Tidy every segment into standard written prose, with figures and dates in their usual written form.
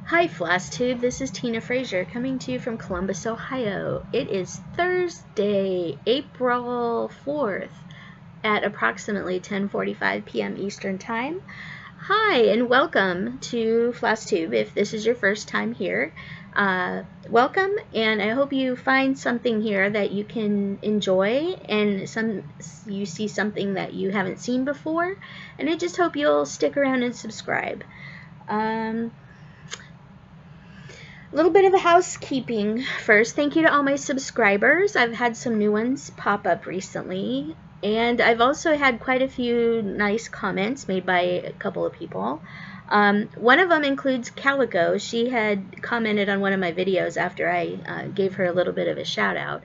Hi Flosstube, this is Tina Frazier coming to you from Columbus, Ohio. It is Thursday, April 4th at approximately 10:45 p.m. Eastern Time. Hi and welcome to Flosstube. If this is your first time here, welcome, and I hope you find something here that you can enjoy and you see something that you haven't seen before, and I just hope you'll stick around and subscribe. A little bit of a housekeeping first. Thank you to all my subscribers. I've had some new ones pop up recently, and I've also had quite a few nice comments made by a couple of people. One of them includes Calico. She had commented on one of my videos after I gave her a little bit of a shout out,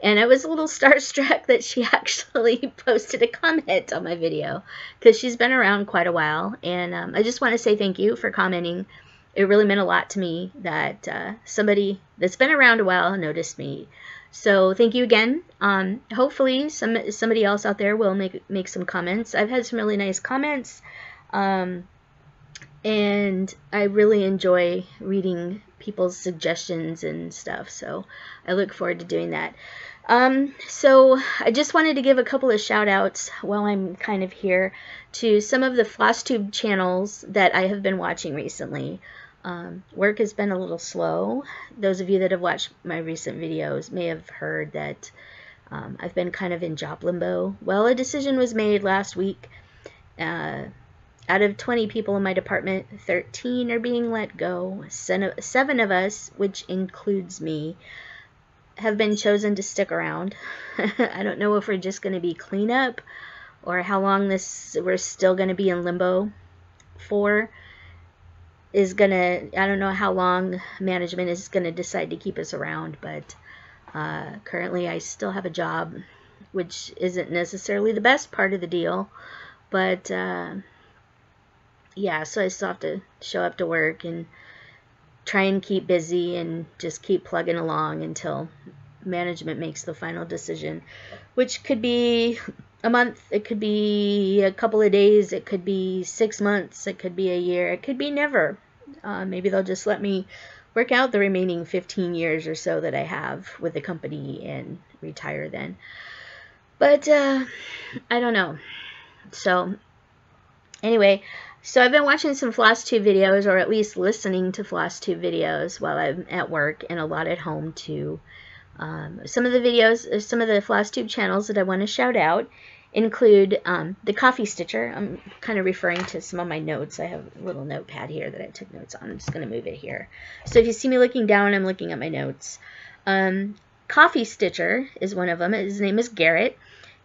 and I was a little starstruck that she actually posted a comment on my video, because she's been around quite a while, and I just want to say thank you for commenting. It really meant a lot to me that somebody that's been around a while noticed me. So thank you again. Hopefully somebody else out there will make some comments. I've had some really nice comments, and I really enjoy reading people's suggestions and stuff. So I look forward to doing that. So I just wanted to give a couple of shout outs while I'm kind of here to some of the Flosstube channels that I have been watching recently. Work has been a little slow. Those of you that have watched my recent videos may have heard that I've been kind of in job limbo. Well, a decision was made last week. Out of 20 people in my department, 13 are being let go. 7 of us, which includes me, have been chosen to stick around. I don't know if we're just going to be cleanup or how long we're still going to be in limbo for. I don't know how long management is gonna decide to keep us around, but currently I still have a job, which isn't necessarily the best part of the deal, but yeah, so I still have to show up to work and try and keep busy and just keep plugging along until management makes the final decision, which could be a month, it could be a couple of days, it could be 6 months, it could be a year, it could be never. Maybe they'll just let me work out the remaining 15 years or so that I have with the company and retire then. But I don't know. So anyway, so I've been watching some Flosstube videos, or at least listening to Flosstube videos while I'm at work, and a lot at home too. Some of the videos, some of the Flosstube channels that I want to shout out include the Kitten Stitcher. I'm kind of referring to some of my notes. I have a little notepad here that I took notes on. I'm just going to move it here. So if you see me looking down, I'm looking at my notes. Kitten Stitcher is one of them. His name is Garrett,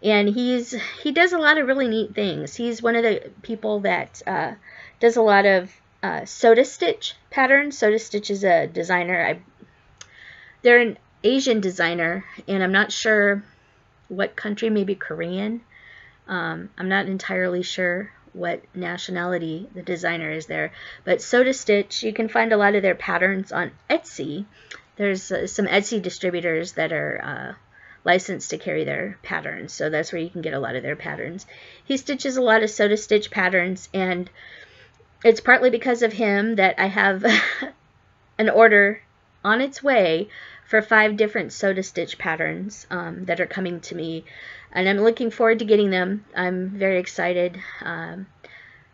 and he does a lot of really neat things. He's one of the people that does a lot of Soda Stitch patterns. Soda Stitch is a designer. They're an Asian designer, and I'm not sure what country, maybe Korean. I'm not entirely sure what nationality the designer is there, but Soda Stitch, you can find a lot of their patterns on Etsy. There's some Etsy distributors that are licensed to carry their patterns, so that's where you can get a lot of their patterns. He stitches a lot of Soda Stitch patterns, and it's partly because of him that I have an order on its way for 5 different Soda Stitch patterns that are coming to me, and I'm looking forward to getting them. I'm very excited.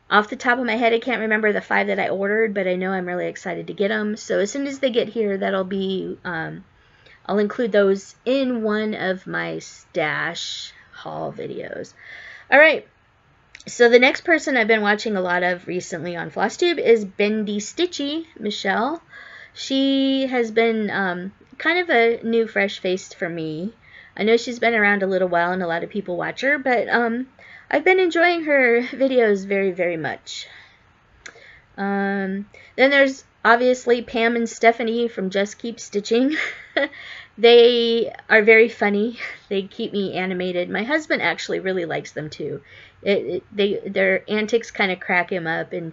Off the top of my head, I can't remember the 5 that I ordered, but I know I'm really excited to get them. So as soon as they get here, that'll be, I'll include those in one of my stash haul videos. All right. So the next person I've been watching a lot of recently on Flosstube is Bendy Stitchy, Michelle. She has been kind of a new fresh face for me. I know she's been around a little while and a lot of people watch her, but I've been enjoying her videos very, very much. Then there's obviously Pam and Stephanie from Just Keep Stitching. They are very funny. They keep me animated. My husband actually really likes them too. Their antics kind of crack him up, and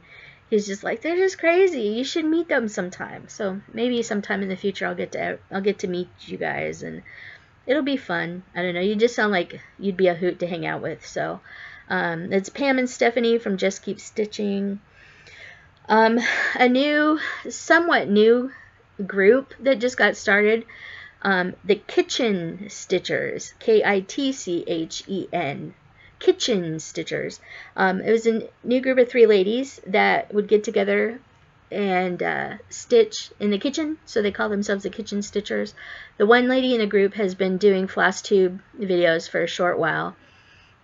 he's just like, they're just crazy. You should meet them sometime. So maybe sometime in the future I'll get to meet you guys, and it'll be fun. I don't know. You just sound like you'd be a hoot to hang out with. So it's Pam and Stephanie from Just Keep Stitching. A somewhat new group that just got started, the Kitten Stitchers, Kitchen, Kitten Stitchers. It was a new group of 3 ladies that would get together and stitch in the kitchen, so they call themselves the Kitten Stitchers. The one lady in the group has been doing Flosstube videos for a short while,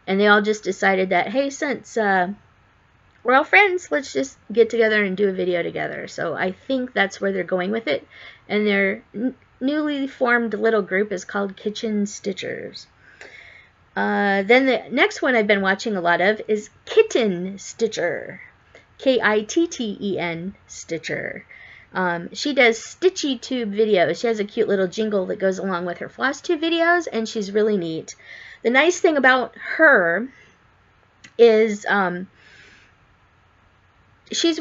and they all just decided that, hey, since we're all friends, let's just get together and do a video together. So I think that's where they're going with it, and their newly formed little group is called Kitten Stitchers. Then the next one I've been watching a lot of is Kitten Stitcher, Kitten Stitcher. She does Stitchy Tube videos. She has a cute little jingle that goes along with her Flosstube videos, and she's really neat. The nice thing about her is she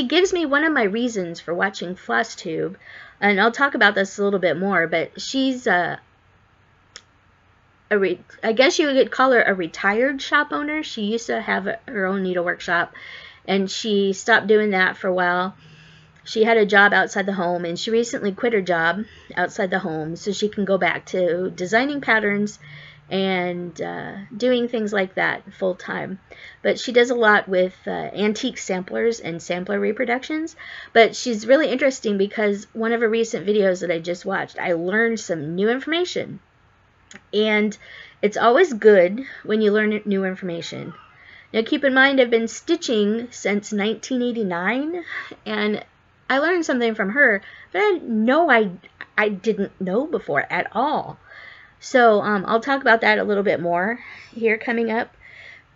gives me one of my reasons for watching Flosstube, and I'll talk about this a little bit more, but she's I guess you could call her a retired shop owner. She used to have her own needlework shop, and she stopped doing that for a while. She had a job outside the home, and she recently quit her job outside the home so she can go back to designing patterns and doing things like that full time. But she does a lot with antique samplers and sampler reproductions. But she's really interesting because one of her recent videos that I just watched, I learned some new information. And it's always good when you learn new information. Now keep in mind, I've been stitching since 1989, and I learned something from her that I didn't know before at all. So I'll talk about that a little bit more here coming up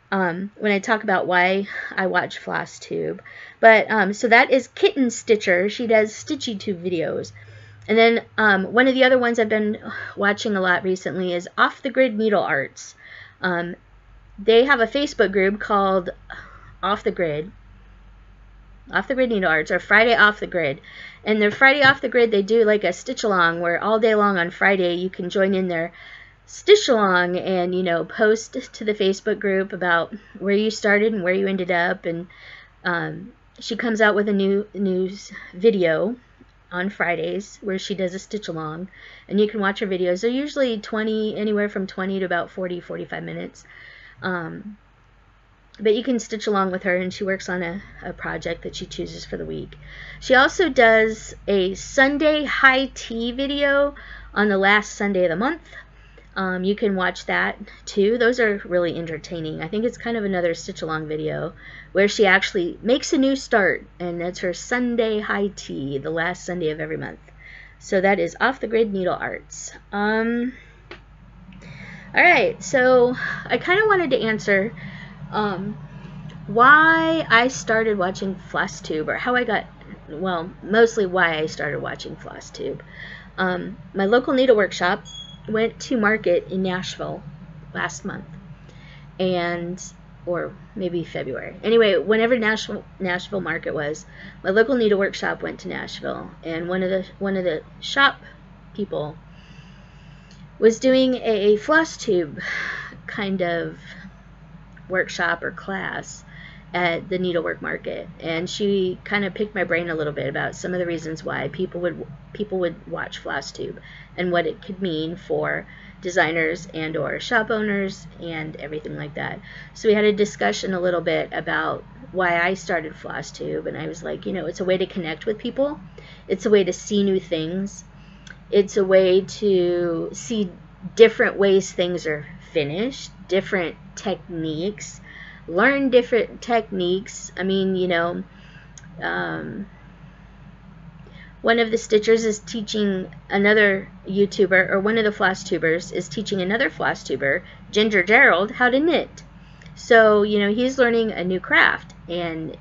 when I talk about why I watch Flosstube. But so that is Kitten Stitcher. She does Stitchy Tube videos. And then one of the other ones I've been watching a lot recently is Off the Grid Needle Arts. They have a Facebook group called Off the Grid Needle Arts, or Friday Off the Grid. And their Friday Off the Grid, they do like a stitch along where all day long on Friday you can join in their stitch along and, you know, post to the Facebook group about where you started and where you ended up. And she comes out with a new video on Fridays where she does a stitch along, and you can watch her videos. They're usually anywhere from 20 to about 45 minutes. But you can stitch along with her, and she works on a project that she chooses for the week. She also does a Sunday high tea video on the last Sunday of the month. You can watch that too. Those are really entertaining. I think it's kind of another stitch along video where she actually makes a new start, and that's her Sunday high tea, the last Sunday of every month. So that is Off the Grid Needle Arts. Alright, so I kind of wanted to answer why I started watching Flosstube, or how I got, well, mostly why I started watching Flosstube. My local needlework shop went to market in Nashville last month, or maybe February. Anyway, whenever Nashville market was, my local needlework shop went to Nashville, and one of the shop people was doing a Flosstube kind of workshop or class at the needlework market, and she kind of picked my brain a little bit about some of the reasons why people would watch Flosstube and what it could mean for designers and or shop owners and everything like that. So we had a discussion a little bit about why I started Flosstube, and I was like, you know, it's a way to connect with people, it's a way to see new things, it's a way to see different ways things are finished, different techniques, learn different techniques. I mean, you know, one of the stitchers is teaching another YouTuber, or one of the Flosstubers is teaching another Flosstuber, Ginger Gerald, how to knit. So, you know, he's learning a new craft, and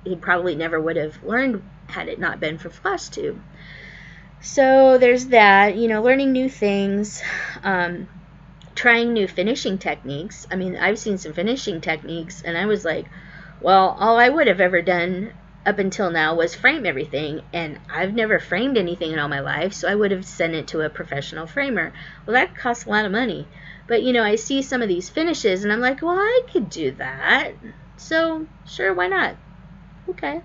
he probably never would have learned had it not been for Flosstube. So there's that, you know, learning new things, trying new finishing techniques. I mean, I've seen some finishing techniques, and I was like, well, all I would have ever done up until now was frame everything, and I've never framed anything in all my life, so I would have sent it to a professional framer. Well, that costs a lot of money. But, you know, I see some of these finishes, and I'm like, well, I could do that. So, sure, why not? Okay.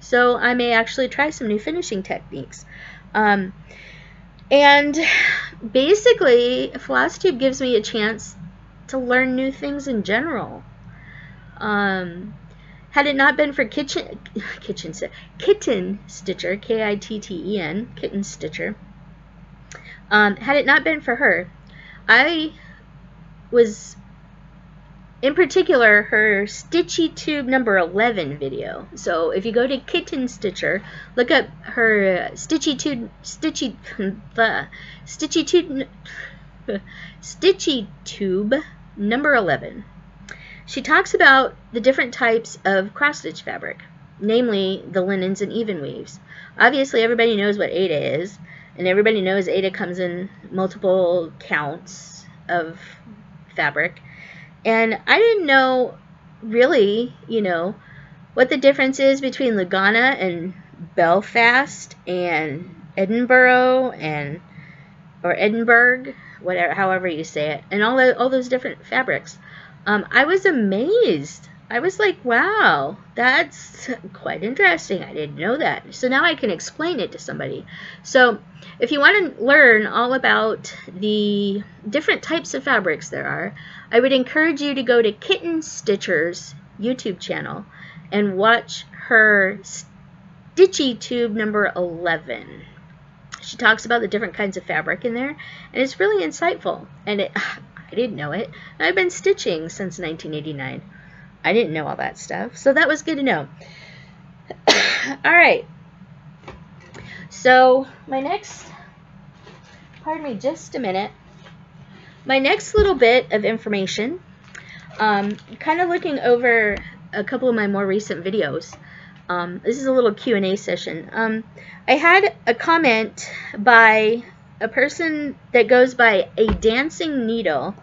So I may actually try some new finishing techniques. And basically, Flosstube gives me a chance to learn new things in general. Had it not been for Kitten Stitcher, K-I-T-T-E-N, Kitten Stitcher, had it not been for her, I was, in particular, her Stitchy-tube number 11 video. So if you go to Kitten Stitcher, look up her Stitchy-tube number 11. She talks about the different types of cross-stitch fabric, namely the linens and even weaves. Obviously, everybody knows what Aida is, and everybody knows Aida comes in multiple counts of fabric. And I didn't know, really, what the difference is between Lugana and Belfast and Edinburgh or Edinburgh, whatever, however you say it, and all those different fabrics. I was amazed. I was like, wow, that's quite interesting. I didn't know that. So now I can explain it to somebody. So if you want to learn all about the different types of fabrics there are, I would encourage you to go to Kitten Stitcher's YouTube channel and watch her Stitchy Tube number 11. She talks about the different kinds of fabric in there, and it's really insightful. And I didn't know it. I've been stitching since 1989. I didn't know all that stuff, so that was good to know. All right. So my next, pardon me just a minute, my next little bit of information, kind of looking over a couple of my more recent videos. This is a little Q&A session. I had a comment by a person that goes by a dancing needle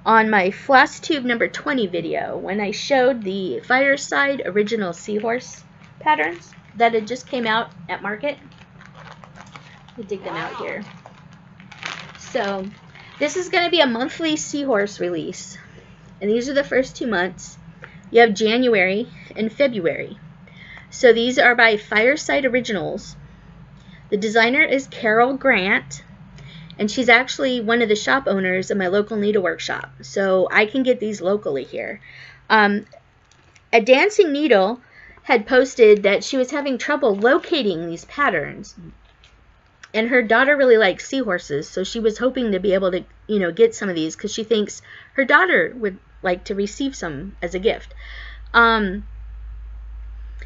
on my Flosstube number 20 video when I showed the Fireside Original Seahorse patterns that had just came out at market. Let me dig them out here. So this is going to be a monthly Seahorse release, and these are the first 2 months. You have January and February. So these are by Fireside Originals. The designer is Carol Grant, and she's actually one of the shop owners of my local needlework shop. So I can get these locally here. A dancing needle had posted that she was having trouble locating these patterns. And her daughter really likes seahorses, so she was hoping to be able to, get some of these because she thinks her daughter would like to receive some as a gift.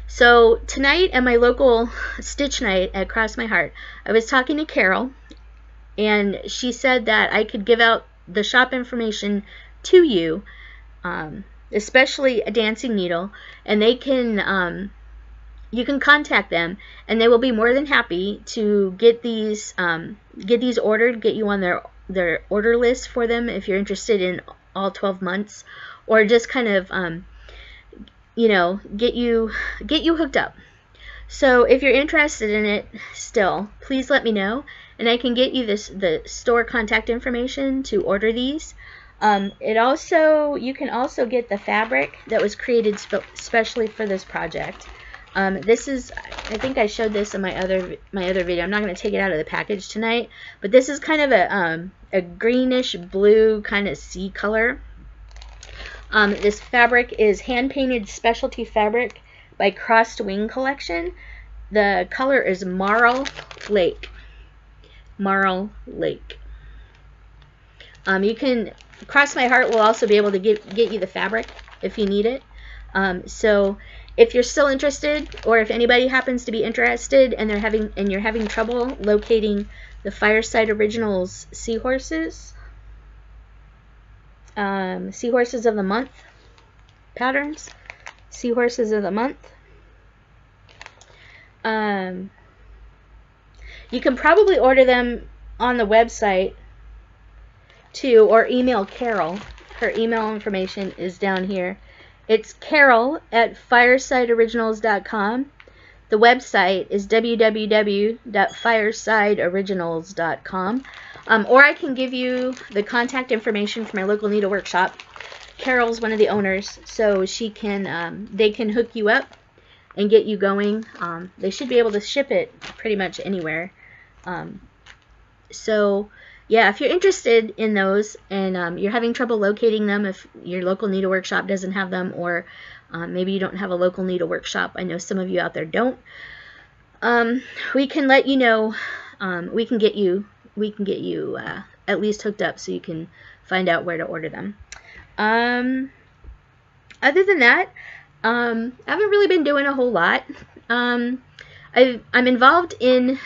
So tonight at my local stitch night at Cross My Heart, I was talking to Carol, and she said that I could give out the shop information to you, especially a dancing needle, and they can, you can contact them, and they will be more than happy to get these ordered, get you on their order list for them if you're interested in all 12 months, or just kind of, get you hooked up. So if you're interested in it still, please let me know, and I can get you the store contact information to order these. You can also get the fabric that was created specially for this project. This is, I think I showed this in my other video. I'm not going to take it out of the package tonight, but this is kind of a greenish blue kind of sea color. This fabric is hand-painted specialty fabric by Crossed Wing Collection. The color is Marl Lake. Marl Lake. You can, Cross My Heart will also be able to get you the fabric if you need it. So if you're still interested, or if anybody happens to be interested and you're having trouble locating the Fireside Originals Seahorses, Seahorses of the Month patterns, Seahorses of the Month, you can probably order them on the website too, or email Carol. Her email information is down here. It's carol@firesideoriginals.com. The website is www.firesideoriginals.com. Or I can give you the contact information for my local needlework shop. Carol's one of the owners, so she can, they can hook you up and get you going. They should be able to ship it pretty much anywhere. So yeah, if you're interested in those and you're having trouble locating them, if your local needlework shop doesn't have them, or maybe you don't have a local needlework shop, I know some of you out there don't, we can let you know. We can get you at least hooked up so you can find out where to order them. Other than that, I haven't really been doing a whole lot. I'm involved in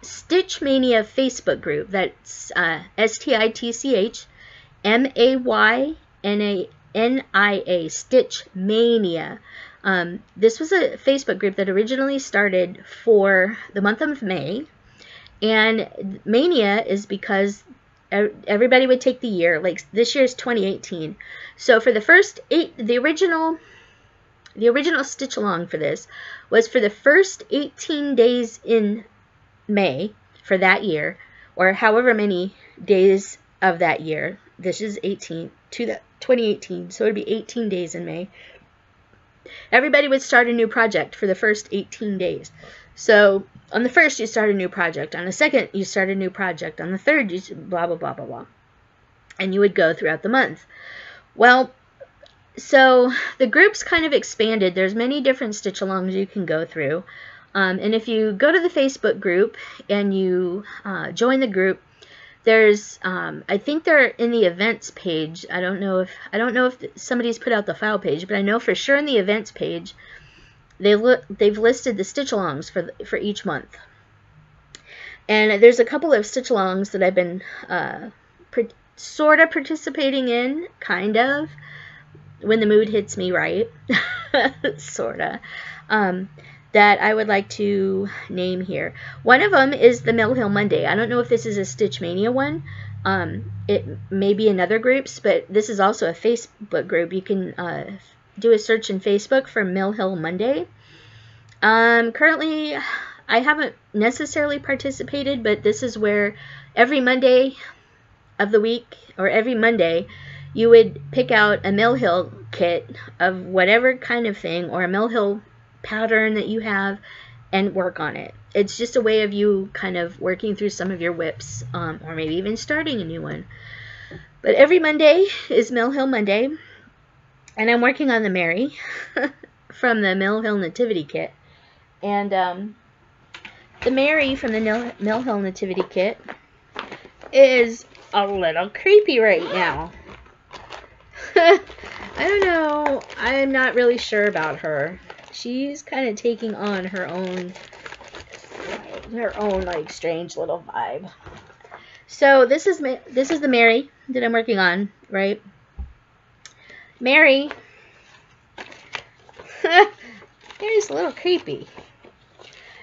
Stitch Maynia Facebook group. That's STITCHMAYNIA, Stitch Maynia. This was a Facebook group that originally started for the month of May, and Maynia is because everybody would take the year. Like this year is 2018, so for the first the original stitch along for this was for the first 18 days in May for that year, or however many days of that year. This is 2018, so it would be 18 days in May. Everybody would start a new project for the first 18 days. So on the first, you start a new project. On the second, you start a new project. On the third, you blah, blah, blah, blah, blah. And you would go throughout the month. Well, so the group's kind of expanded. There's many different stitch-alongs you can go through. And if you go to the Facebook group and you join the group, there's I think they're in the events page. I don't know if somebody's put out the file page, but I know for sure in the events page they've listed the stitch-alongs for each month. And there's a couple of stitch-alongs that I've been sort of participating in, kind of, when the mood hits me right, sort of, that I would like to name here. One of them is the Mill Hill Monday. I don't know if this is a Stitch Maynia one. It may be in other groups, but this is also a Facebook group. You can do a search in Facebook for Mill Hill Monday. Currently, I haven't necessarily participated, but this is where every Monday of the week, or every Monday, you would pick out a Mill Hill kit of whatever kind of thing, or a Mill Hill pattern that you have, and work on it. It's just a way of you kind of working through some of your whips, or maybe even starting a new one. But every Monday is Mill Hill Monday, and I'm working on the Mary from the Mill Hill Nativity Kit. And the Mary from the Mill Hill Nativity Kit is a little creepy right now. I don't know. I'm not really sure about her. She's kind of taking on her own like strange little vibe. So this is the Mary that I'm working on, right? Mary. Mary's a little creepy.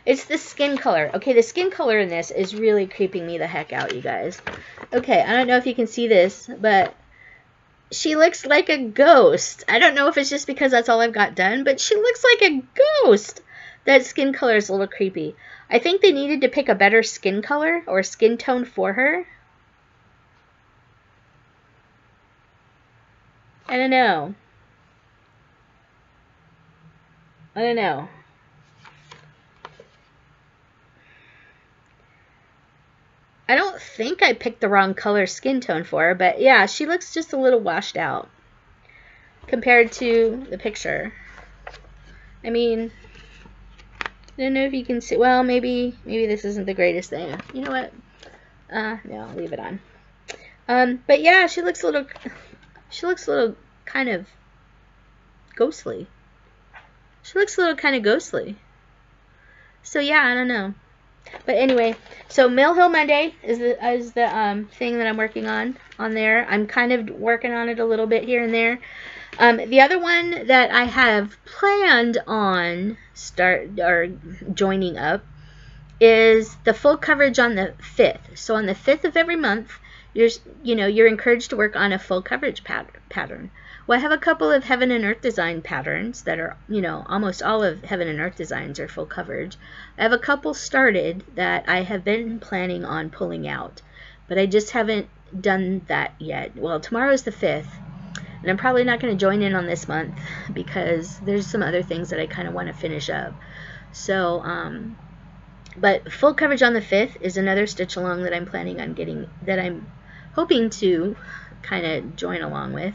It's the skin color. Okay, the skin color in this is really creeping me the heck out, you guys. Okay, I don't know if you can see this, but she looks like a ghost. I don't know if it's just because that's all I've got done, but she looks like a ghost. That skin color is a little creepy. I think they needed to pick a better skin color or skin tone for her. I don't know. I don't know. I don't think I picked the wrong color skin tone for her, but yeah, she looks just a little washed out compared to the picture. I mean, I don't know if you can see. Well, maybe this isn't the greatest thing. You know what? No, I'll leave it on. But yeah, she looks a little kind of ghostly. She looks a little kind of ghostly. So yeah, I don't know. But anyway, so Mill Hill Monday is the thing that I'm working on there. I'm kind of working on it a little bit here and there. The other one that I have planned on joining up is the full coverage on the 5th. So on the 5th of every month, you're encouraged to work on a full coverage pattern. Well, I have a couple of Heaven and Earth design patterns that are, almost all of Heaven and Earth designs are full coverage. I have a couple started that I have been planning on pulling out, but I just haven't done that yet. Well, tomorrow's the 5th. And I'm probably not going to join in on this month because there's some other things that I kind of want to finish up. So, but full coverage on the 5th is another stitch along that I'm planning on getting, that I'm hoping to kind of join along with.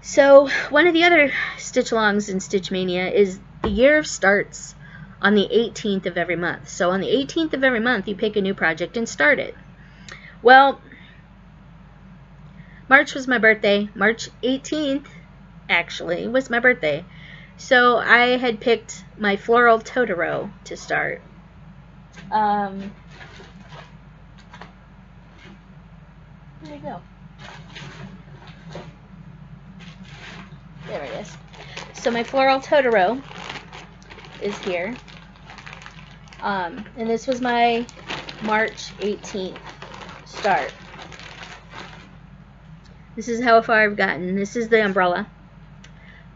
So one of the other stitch alongs in Stitch Mania is the year starts on the 18th of every month. So on the 18th of every month, you pick a new project and start it. Well, March was my birthday. March 18th, actually, was my birthday. So I had picked my Floral Totoro to start. Where'd it go? There it is. So my Floral Totoro is here. And this was my March 18th start. This is how far I've gotten. This is the umbrella.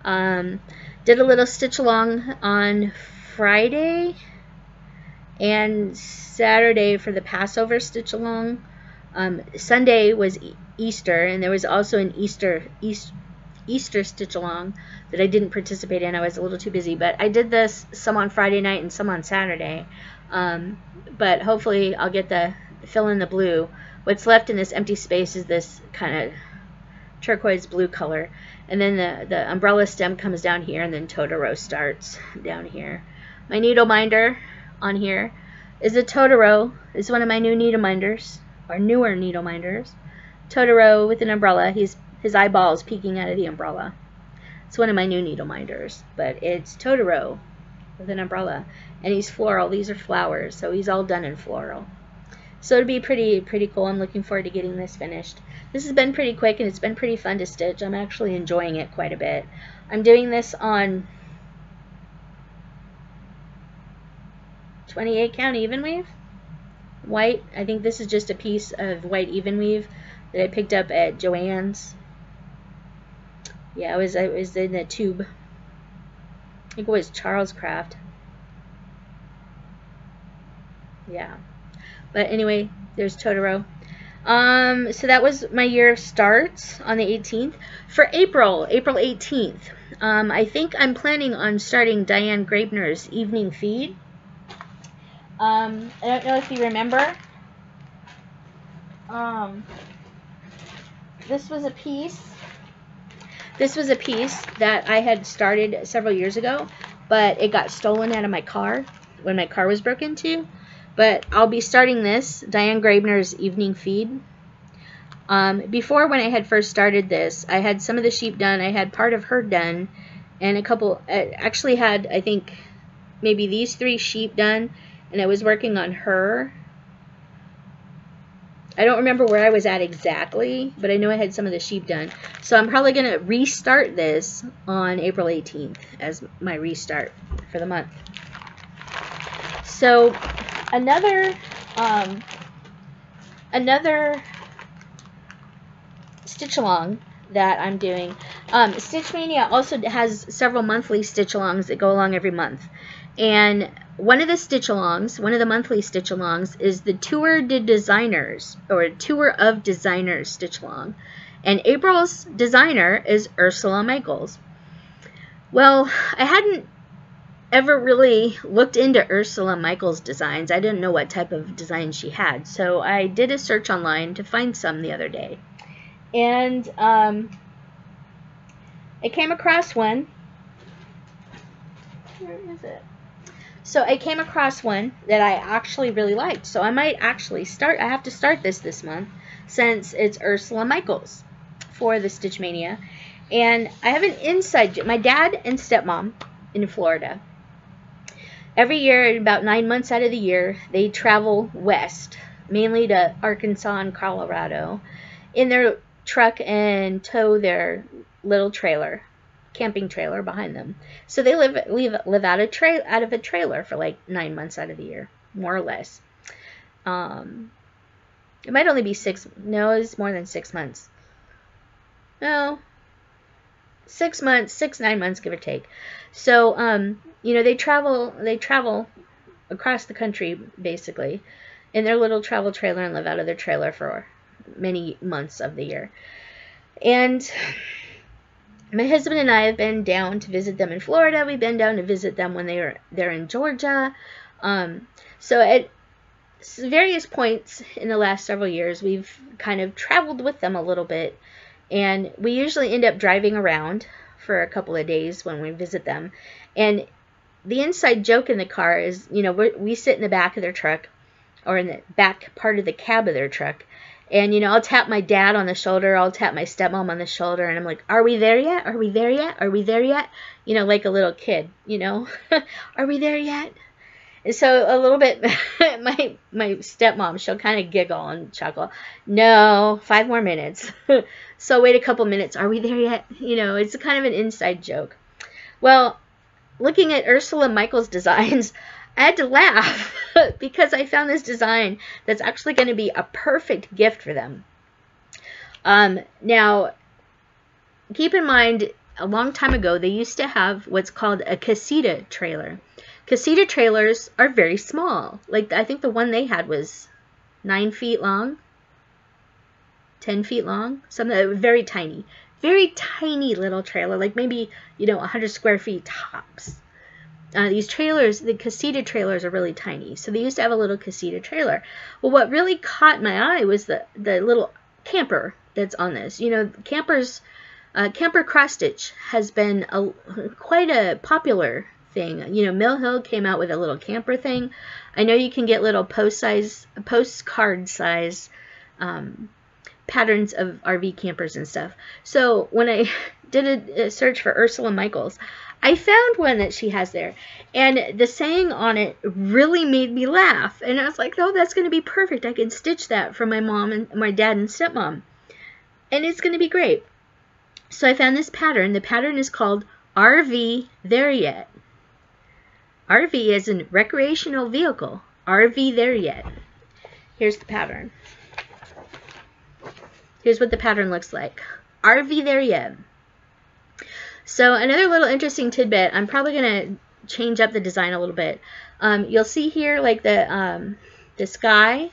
Did a little stitch along on Friday and Saturday for the Passover stitch along. Sunday was Easter, and there was also an Easter stitch along that I didn't participate in. I was a little too busy, but I did this some on Friday night and some on Saturday. But hopefully I'll get the fill in the blue. What's left in this empty space is this kind of turquoise blue color, and then the umbrella stem comes down here, and then Totoro starts down here. My needle minder on here is a Totoro. It's one of my new needle minders, or newer needle minders. Totoro with an umbrella. His eyeballs peeking out of the umbrella. It's one of my new needle minders, but it's Totoro with an umbrella, and he's floral. These are flowers, so he's all done in floral. So it'll be pretty cool. I'm looking forward to getting this finished. This has been pretty quick, and it's been pretty fun to stitch. I'm actually enjoying it quite a bit. I'm doing this on 28 count even weave, white. I think this is just a piece of white even weave that I picked up at Joann's. Yeah, I was in the tube. I think it was Charles Craft. Yeah. But anyway, there's Totoro. So that was my year of starts on the 18th. For April 18th, I think I'm planning on starting Diane Graebner's Evening Feed. I don't know if you remember. This was a piece that I had started several years ago, but it got stolen out of my car when my car was broken into. But I'll be starting this, Diane Graebner's Evening Feed. Before, when I had first started this, I had some of the sheep done. I had part of her done, and a couple, I actually had, I think, maybe these 3 sheep done, and I was working on her. I don't remember where I was at exactly, but I know I had some of the sheep done. So I'm probably going to restart this on April 18th as my restart for the month. So another stitch along that I'm doing. Stitch Mania also has several monthly stitch alongs that go along every month, and one of the stitch alongs, one of the monthly stitch alongs, is the Tour de Designers, or Tour of Designers stitch along, and April's designer is Ursula Michaels. Well, I hadn't ever really looked into Ursula Michaels' designs. I didn't know what type of design she had, so I did a search online to find some the other day, and I came across one. Where is it? So I came across one that I actually really liked, so I might actually start. I have to start this month since it's Ursula Michaels for the Stitch Mania, and I have an inside. My dad and stepmom in Florida, every year, about 9 months out of the year, they travel west, mainly to Arkansas and Colorado, in their truck and tow their little trailer, camping trailer behind them. So they live out of a trailer for like 9 months out of the year, more or less. It might only be 6. No, it's more than 6 months. No, 6 months, 9 months, give or take. So, you know, they travel across the country, basically, in their little travel trailer and live out of their trailer for many months of the year. And my husband and I have been down to visit them in Florida. We've been down to visit them when they're in Georgia. So at various points in the last several years, we've kind of traveled with them a little bit. And we usually end up driving around for a couple of days when we visit them. And the inside joke in the car is, you know, we sit in the back of their truck, or in the back part of the cab of their truck. And, you know, I'll tap my dad on the shoulder. I'll tap my stepmom on the shoulder. And I'm like, are we there yet? Are we there yet? Are we there yet? You know, like a little kid, you know, are we there yet? And so a little bit, my stepmom, she'll kind of giggle and chuckle. No, 5 more minutes. So wait a couple minutes. Are we there yet? You know, it's kind of an inside joke. Well, looking at Ursula Michaels' designs, I had to laugh because I found this design that's actually going to be a perfect gift for them. Now, keep in mind, a long time ago, they used to have what's called a casita trailer. Casita trailers are very small. Like, I think the one they had was 9 feet long, 10 feet long, something very tiny. Very tiny little trailer, like maybe, you know, 100 square feet tops. These trailers, the casita trailers, are really tiny. So they used to have a little casita trailer. Well, what really caught my eye was the little camper that's on this. You know, camper cross stitch has been quite a popular thing. You know, Mill Hill came out with a little camper thing. I know you can get little postcard size patterns of RV campers and stuff. So when I did a search for Ursula Michaels, I found one that she has there, and the saying on it really made me laugh. And I was like, oh, that's going to be perfect. I can stitch that for my mom and my dad and stepmom, and it's going to be great. So I found this pattern. The pattern is called RV There Yet. RV as in recreational vehicle. RV There Yet. Here's the pattern. Here's what the pattern looks like. RV There Yet. So another little interesting tidbit, I'm probably going to change up the design a little bit. You'll see here, like, the sky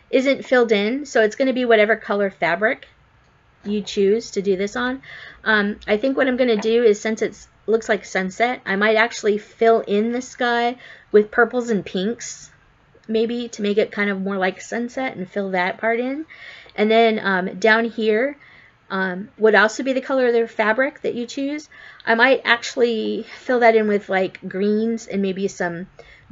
isn't filled in, so it's going to be whatever color fabric you choose to do this on. I think what I'm going to do is, since it looks like sunset, I might actually fill in the sky with purples and pinks, maybe, to make it kind of more like sunset, and fill that part in. And then down here, would also be the color of their fabric that you choose. I might actually fill that in with like greens and maybe some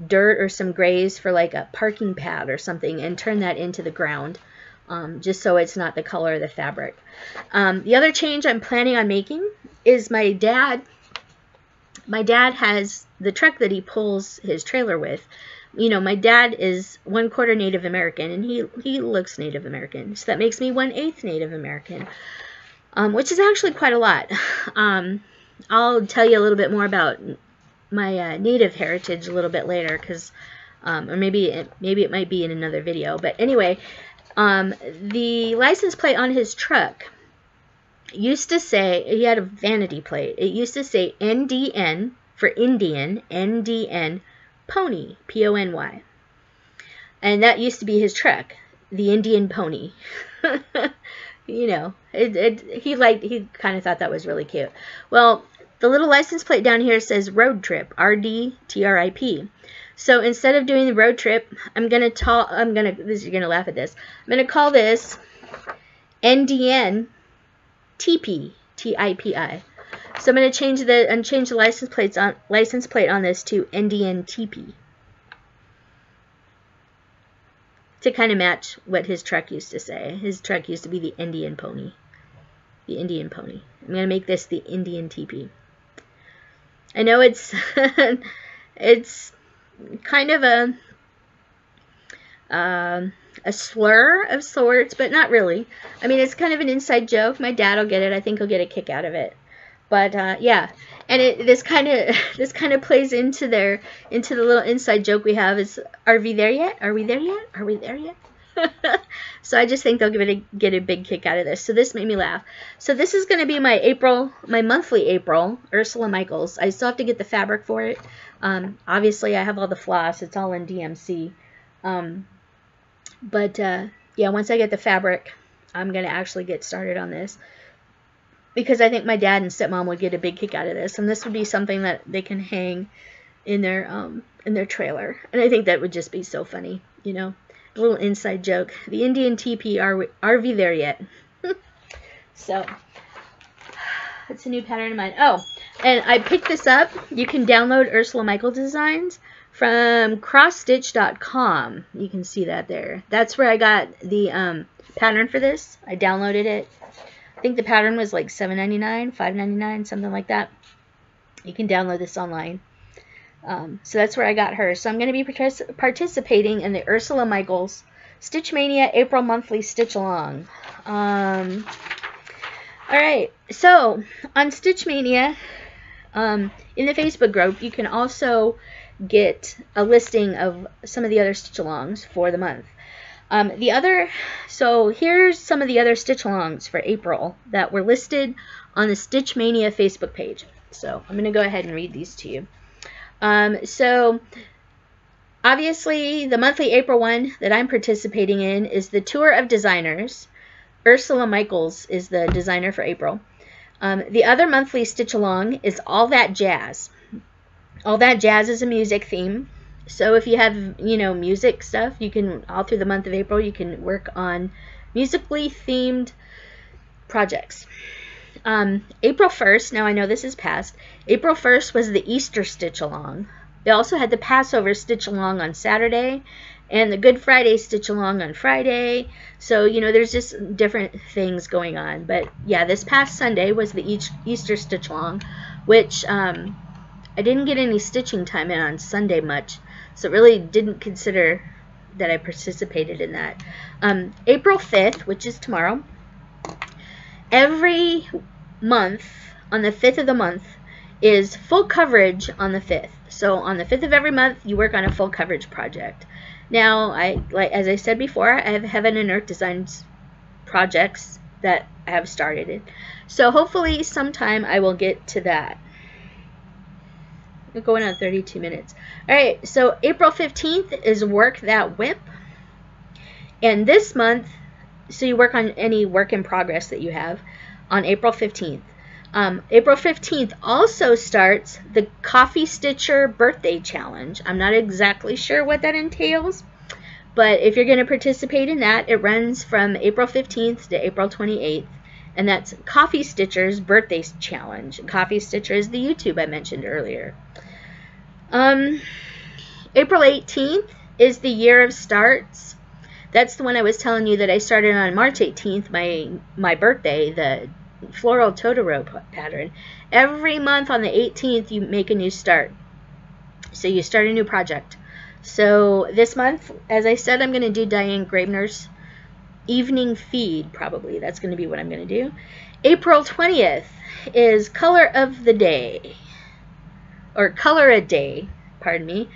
dirt or some grays for like a parking pad or something, and turn that into the ground, just so it's not the color of the fabric. The other change I'm planning on making is my dad has the truck that he pulls his trailer with. You know, my dad is 1/4 Native American, and he looks Native American, so that makes me 1/8 Native American. Which is actually quite a lot. I'll tell you a little bit more about my native heritage a little bit later, because, or maybe it might be in another video. But anyway, the license plate on his truck used to say, he had a vanity plate. It used to say NDN for Indian, NDN Pony, Pony. And that used to be his truck, the Indian Pony. You know, he kind of thought that was really cute. Well, the little license plate down here says road trip, RDTRIP. So instead of doing the road trip, you're gonna laugh at this. I'm gonna call this NDN TP, TIPI. So I'm gonna change the license plate on this to NDN TP, to kind of match what his truck used to say. His truck used to be the Indian Pony. The Indian Pony. I'm going to make this the Indian TP. I know it's it's kind of a slur of sorts, but not really. I mean, it's kind of an inside joke. My dad will get it. I think he'll get a kick out of it. But yeah, and this kind of plays into the little inside joke we have is, are we there yet? Are we there yet? Are we there yet? So I just think they'll get a big kick out of this. So this made me laugh. So this is going to be my monthly April Ursula Michaels. I still have to get the fabric for it. Obviously I have all the floss. It's all in DMC. But yeah, once I get the fabric, I'm going to actually get started on this, because I think my dad and stepmom would get a big kick out of this, and this would be something that they can hang in their trailer, and I think that would just be so funny, you know. A little inside joke. The Indian teepee, are we there yet? So it's a new pattern of mine. Oh, and I picked this up. You can download Ursula Michael designs from crossstitch.com. You can see that there. That's where I got the pattern for this. I downloaded it. I think the pattern was like $7.99, $5.99, something like that. You can download this online. So that's where I got her. So I'm going to be participating in the Ursula Michaels Stitch Mania April monthly stitch along. Alright, so on Stitch Mania, in the Facebook group, you can also get a listing of some of the other stitch alongs for the month. So here's some of the other stitch alongs for April that were listed on the Stitch Mania Facebook page. So I'm going to go ahead and read these to you. So obviously the monthly April one that I'm participating in is the Tour of Designers. Ursula Michaels is the designer for April. The other monthly stitch along is All That Jazz. All That Jazz is a music theme. So if you have, you know, music stuff, you can, all through the month of April, you can work on musically themed projects. April 1st, now I know this is past, April 1st was the Easter stitch along. They also had the Passover stitch along on Saturday and the Good Friday stitch along on Friday. So, you know, there's just different things going on. But yeah, this past Sunday was the Easter stitch along, which I didn't get any stitching time in on Sunday much, so really didn't consider that I participated in that. April 5th, which is tomorrow, every month on the 5th of the month is full coverage on the 5th. So on the 5th of every month, you work on a full coverage project. Now, as I said before, I have Heaven and Earth Designs projects that I have started. So hopefully sometime I will get to that. We're going on 32 minutes. Alright, so April 15th is Work That Whip. And this month, so you work on any work in progress that you have on April 15th. April 15th also starts the Coffee Stitcher Birthday Challenge. I'm not exactly sure what that entails, but if you're going to participate in that, it runs from April 15th to April 28th, and that's Coffee Stitcher's Birthday Challenge. Coffee Stitcher is the YouTube I mentioned earlier. April 18th is the Year of Starts. That's the one I was telling you that I started on March 18th, my birthday, the Floral Totoro pattern. Every month on the 18th you make a new start. So you start a new project. So this month, as I said, I'm going to do Diane Graebner's Evening Feed, probably. That's going to be what I'm going to do. April 20th is Color of the Day. Or Color a Day, pardon me.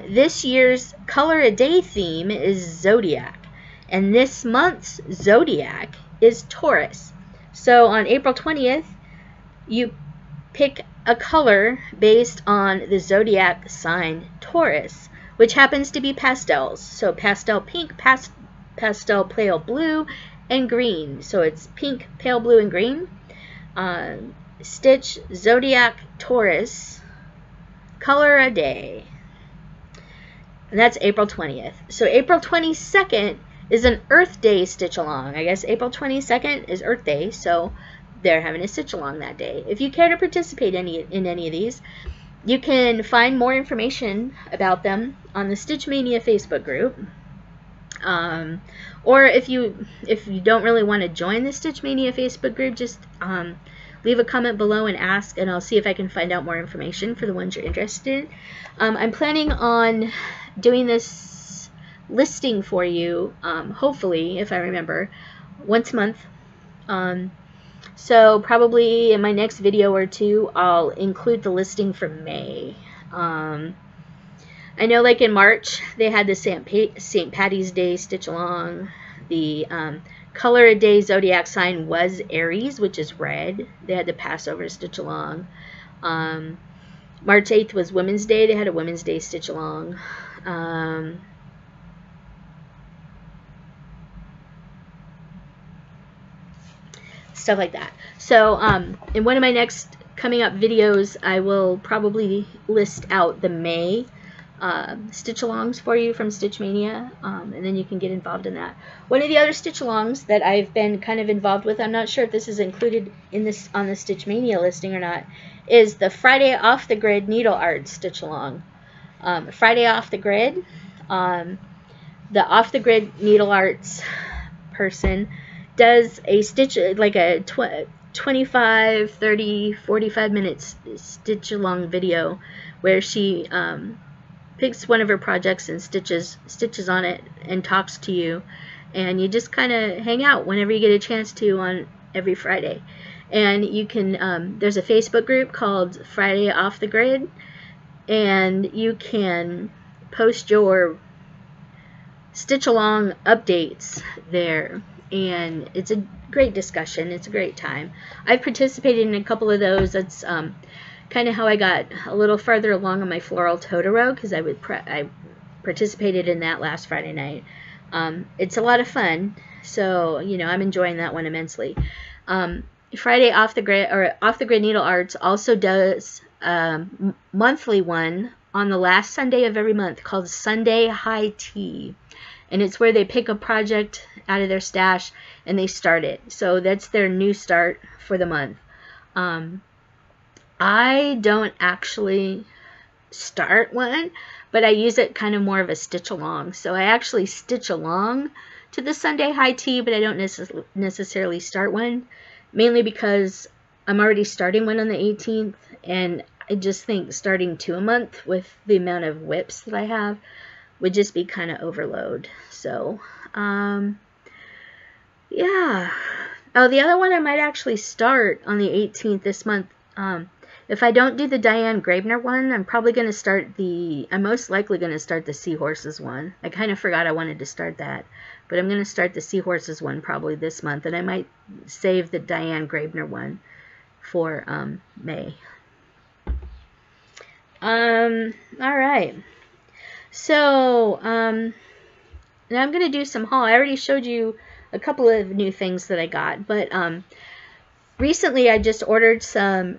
This year's Color a Day theme is Zodiac. And this month's Zodiac is Taurus. So on April 20th, you pick a color based on the zodiac sign Taurus, which happens to be pastels. So pastel pink, pastel pale blue, and green. So it's pink, pale blue, and green. Stitch Zodiac Taurus, Color a Day. And that's April 20th. So April 22nd is an Earth Day stitch along. I guess April 22nd is Earth Day, so they're having a stitch along that day. If you care to participate in any of these, you can find more information about them on the Stitch Mania Facebook group. Or if you don't really want to join the Stitch Mania Facebook group, just leave a comment below and ask, and I'll see if I can find out more information for the ones you're interested in. I'm planning on doing this listing for you, hopefully, if I remember, once a month. So probably in my next video or two, I'll include the listing for May. I know, like in March, they had the St. Patty's Day stitch along. The Color a Day zodiac sign was Aries, which is red. They had the Passover stitch along. March 8th was Women's Day. They had a Women's Day stitch along. stuff like that. So in one of my next coming up videos, I will probably list out the May stitch alongs for you from Stitch Mania, and then you can get involved in that. One of the other stitch alongs that I've been kind of involved with, I'm not sure if this is included in this on the Stitch Mania listing or not, is the Friday Off the Grid Needle Art stitch along. Friday Off the Grid, the Off the Grid Needle Arts person does a stitch, like a 25, 30, 45 minutes stitch along video where she picks one of her projects and stitches on it and talks to you, and you just kind of hang out whenever you get a chance to on every Friday. And you can there's a Facebook group called Friday Off the Grid, and you can post your stitch along updates there, and it's a great discussion. It's a great time. I've participated in a couple of those. That's kind of how I got a little farther along on my floral Totoro, because I participated in that last Friday night. It's a lot of fun, so you know, I'm enjoying that one immensely. Friday Off the Grid, or Off the Grid Needle Arts, also does monthly one on the last Sunday of every month called Sunday High Tea, and it's where they pick a project out of their stash and they start it. So that's their new start for the month. I don't actually start one, but I use it kind of more of a stitch along. So I actually stitch along to the Sunday High Tea, but I don't necessarily start one, mainly because I'm already starting one on the 18th, and I just think starting 2 a month with the amount of whips that I have would just be kind of overload. So yeah. Oh, the other one I might actually start on the 18th this month. If I don't do the Diane Grabner one, I'm probably going to start I'm most likely going to start the Seahorses one. I kind of forgot I wanted to start that, but I'm going to start the Seahorses one probably this month, and I might save the Diane Grabner one for May. Alright. So, now I'm going to do some haul. I already showed you a couple of new things that I got, but recently I just ordered some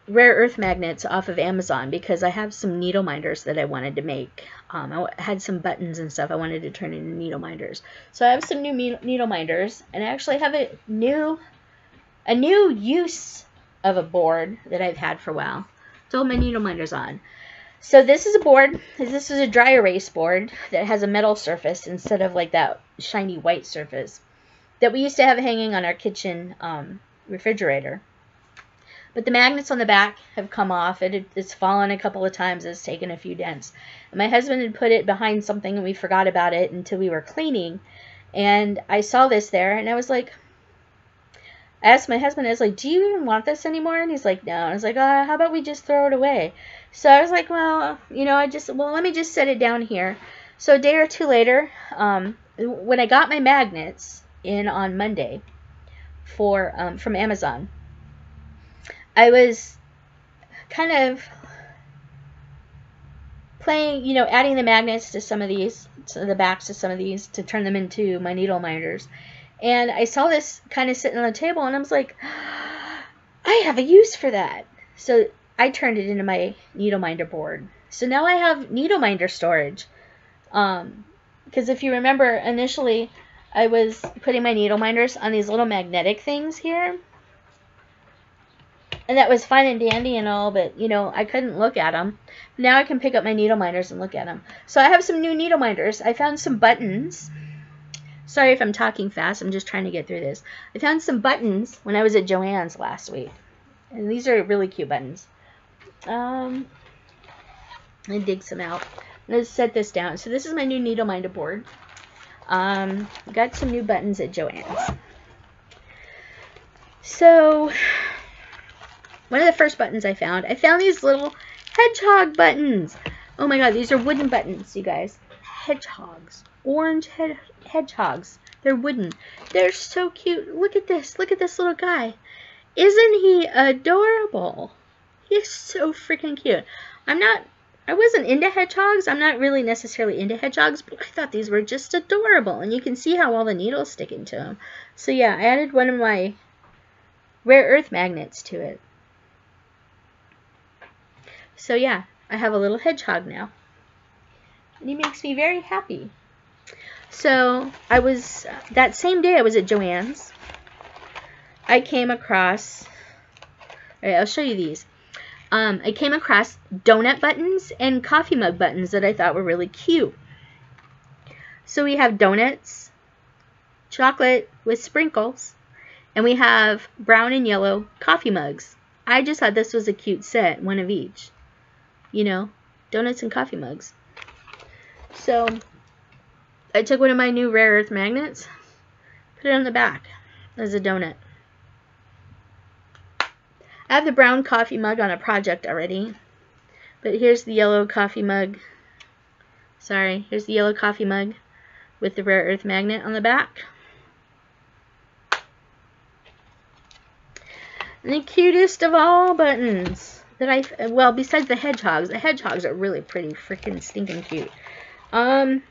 rare earth magnets off of Amazon because I have some needle minders that I wanted to make. I had some buttons and stuff I wanted to turn into needle minders. So I have some new needle minders, and I actually have a new use of a board that I've had for a while to hold my needle minders on. So this is a board. This is a dry erase board that has a metal surface instead of like that shiny white surface that we used to have hanging on our kitchen refrigerator. But the magnets on the back have come off. It's fallen a couple of times. It's taken a few dents. And my husband had put it behind something, and we forgot about it until we were cleaning. And I saw this there, and I was like, I asked my husband, I was like, do you even want this anymore? And he's like, no. And I was like, how about we just throw it away? So I was like, well, you know, let me just set it down here. So a day or two later, when I got my magnets in on Monday from Amazon, I was kind of playing, you know, adding the magnets to some of these, to the backs to some of these, to turn them into my needle minders. And I saw this kind of sitting on the table, and I was like, I have a use for that. So I turned it into my needle minder board. So now I have needle minder storage. Because if you remember, initially I was putting my needle minders on these little magnetic things here. And that was fine and dandy and all, but, you know, I couldn't look at them. Now I can pick up my needle minders and look at them. So I have some new needle minders. I found some buttons. Sorry if I'm talking fast. I'm just trying to get through this. I found some buttons when I was at Joann's last week. And these are really cute buttons. I dig some out. Let's set this down. So this is my new needle minder board. Got some new buttons at Joann's. So one of the first buttons I found these little hedgehog buttons. Oh my god, these are wooden buttons, you guys. Hedgehogs. Orange hedgehogs. They're wooden. They're so cute. Look at this. Look at this little guy. Isn't he adorable? He's so freaking cute. I wasn't into hedgehogs. I'm not really necessarily into hedgehogs, but I thought these were just adorable. And you can see how all the needles stick into them. So yeah, I added one of my rare earth magnets to it. So yeah, I have a little hedgehog now. And he makes me very happy. So I was, that same day I was at Joann's, I came across, all right, I'll show you these. I came across donut buttons and coffee mug buttons that I thought were really cute. So we have donuts, chocolate with sprinkles, and we have brown and yellow coffee mugs. I just thought this was a cute set, one of each. You know, donuts and coffee mugs. So I took one of my new rare earth magnets, put it on the back as a donut. I have the brown coffee mug on a project already, but here's the yellow coffee mug. Sorry, here's the yellow coffee mug with the rare earth magnet on the back. And the cutest of all buttons that well, besides the hedgehogs are really pretty freaking stinking cute. I'm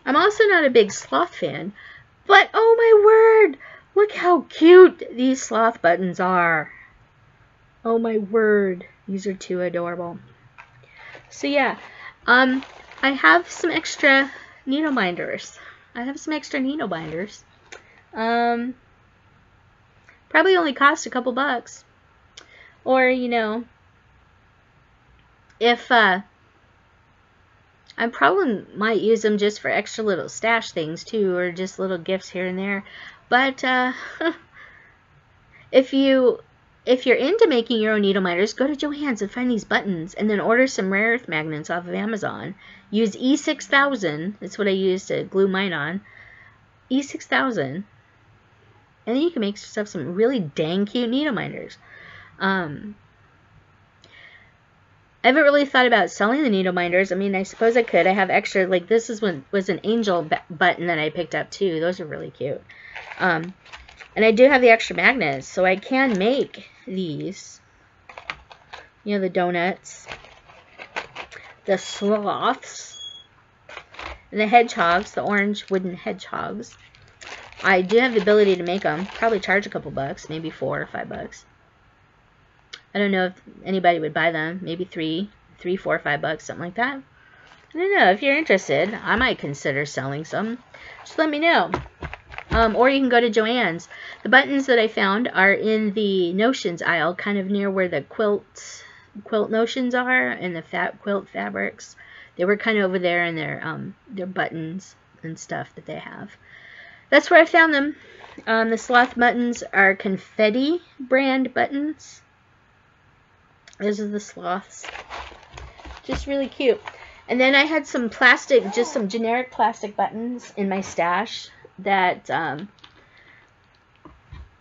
also not a big sloth fan, but oh my word, look how cute these sloth buttons are. Oh my word, these are too adorable. So yeah, I have some extra needle binders. Probably only cost a couple bucks. Or, you know, if I probably might use them just for extra little stash things too, or just little gifts here and there. But if you're into making your own needle minders, go to Joann's and find these buttons, and then order some rare earth magnets off of Amazon. Use E6000. That's what I use to glue mine on. E6000, and then you can make yourself some really dang cute needle minders. I haven't really thought about selling the needle minders. I mean, I suppose I could. I have extra, like this was an angel button that I picked up too. Those are really cute. And I do have the extra magnets, so I can make these. You know, the donuts, the sloths, and the hedgehogs, the orange wooden hedgehogs. I do have the ability to make them. Probably charge a couple bucks, maybe $4 or $5. I don't know if anybody would buy them. Maybe $3, $4, or $5, something like that. I don't know. If you're interested, I might consider selling some. Just let me know. Or you can go to Joann's. The buttons that I found are in the notions aisle, kind of near where the quilt notions are and the quilt fabrics. They were kind of over there in their buttons and stuff that they have. That's where I found them. The sloth buttons are confetti brand buttons. Those are the sloths. Just really cute. And then I had some plastic, just some generic plastic buttons in my stash that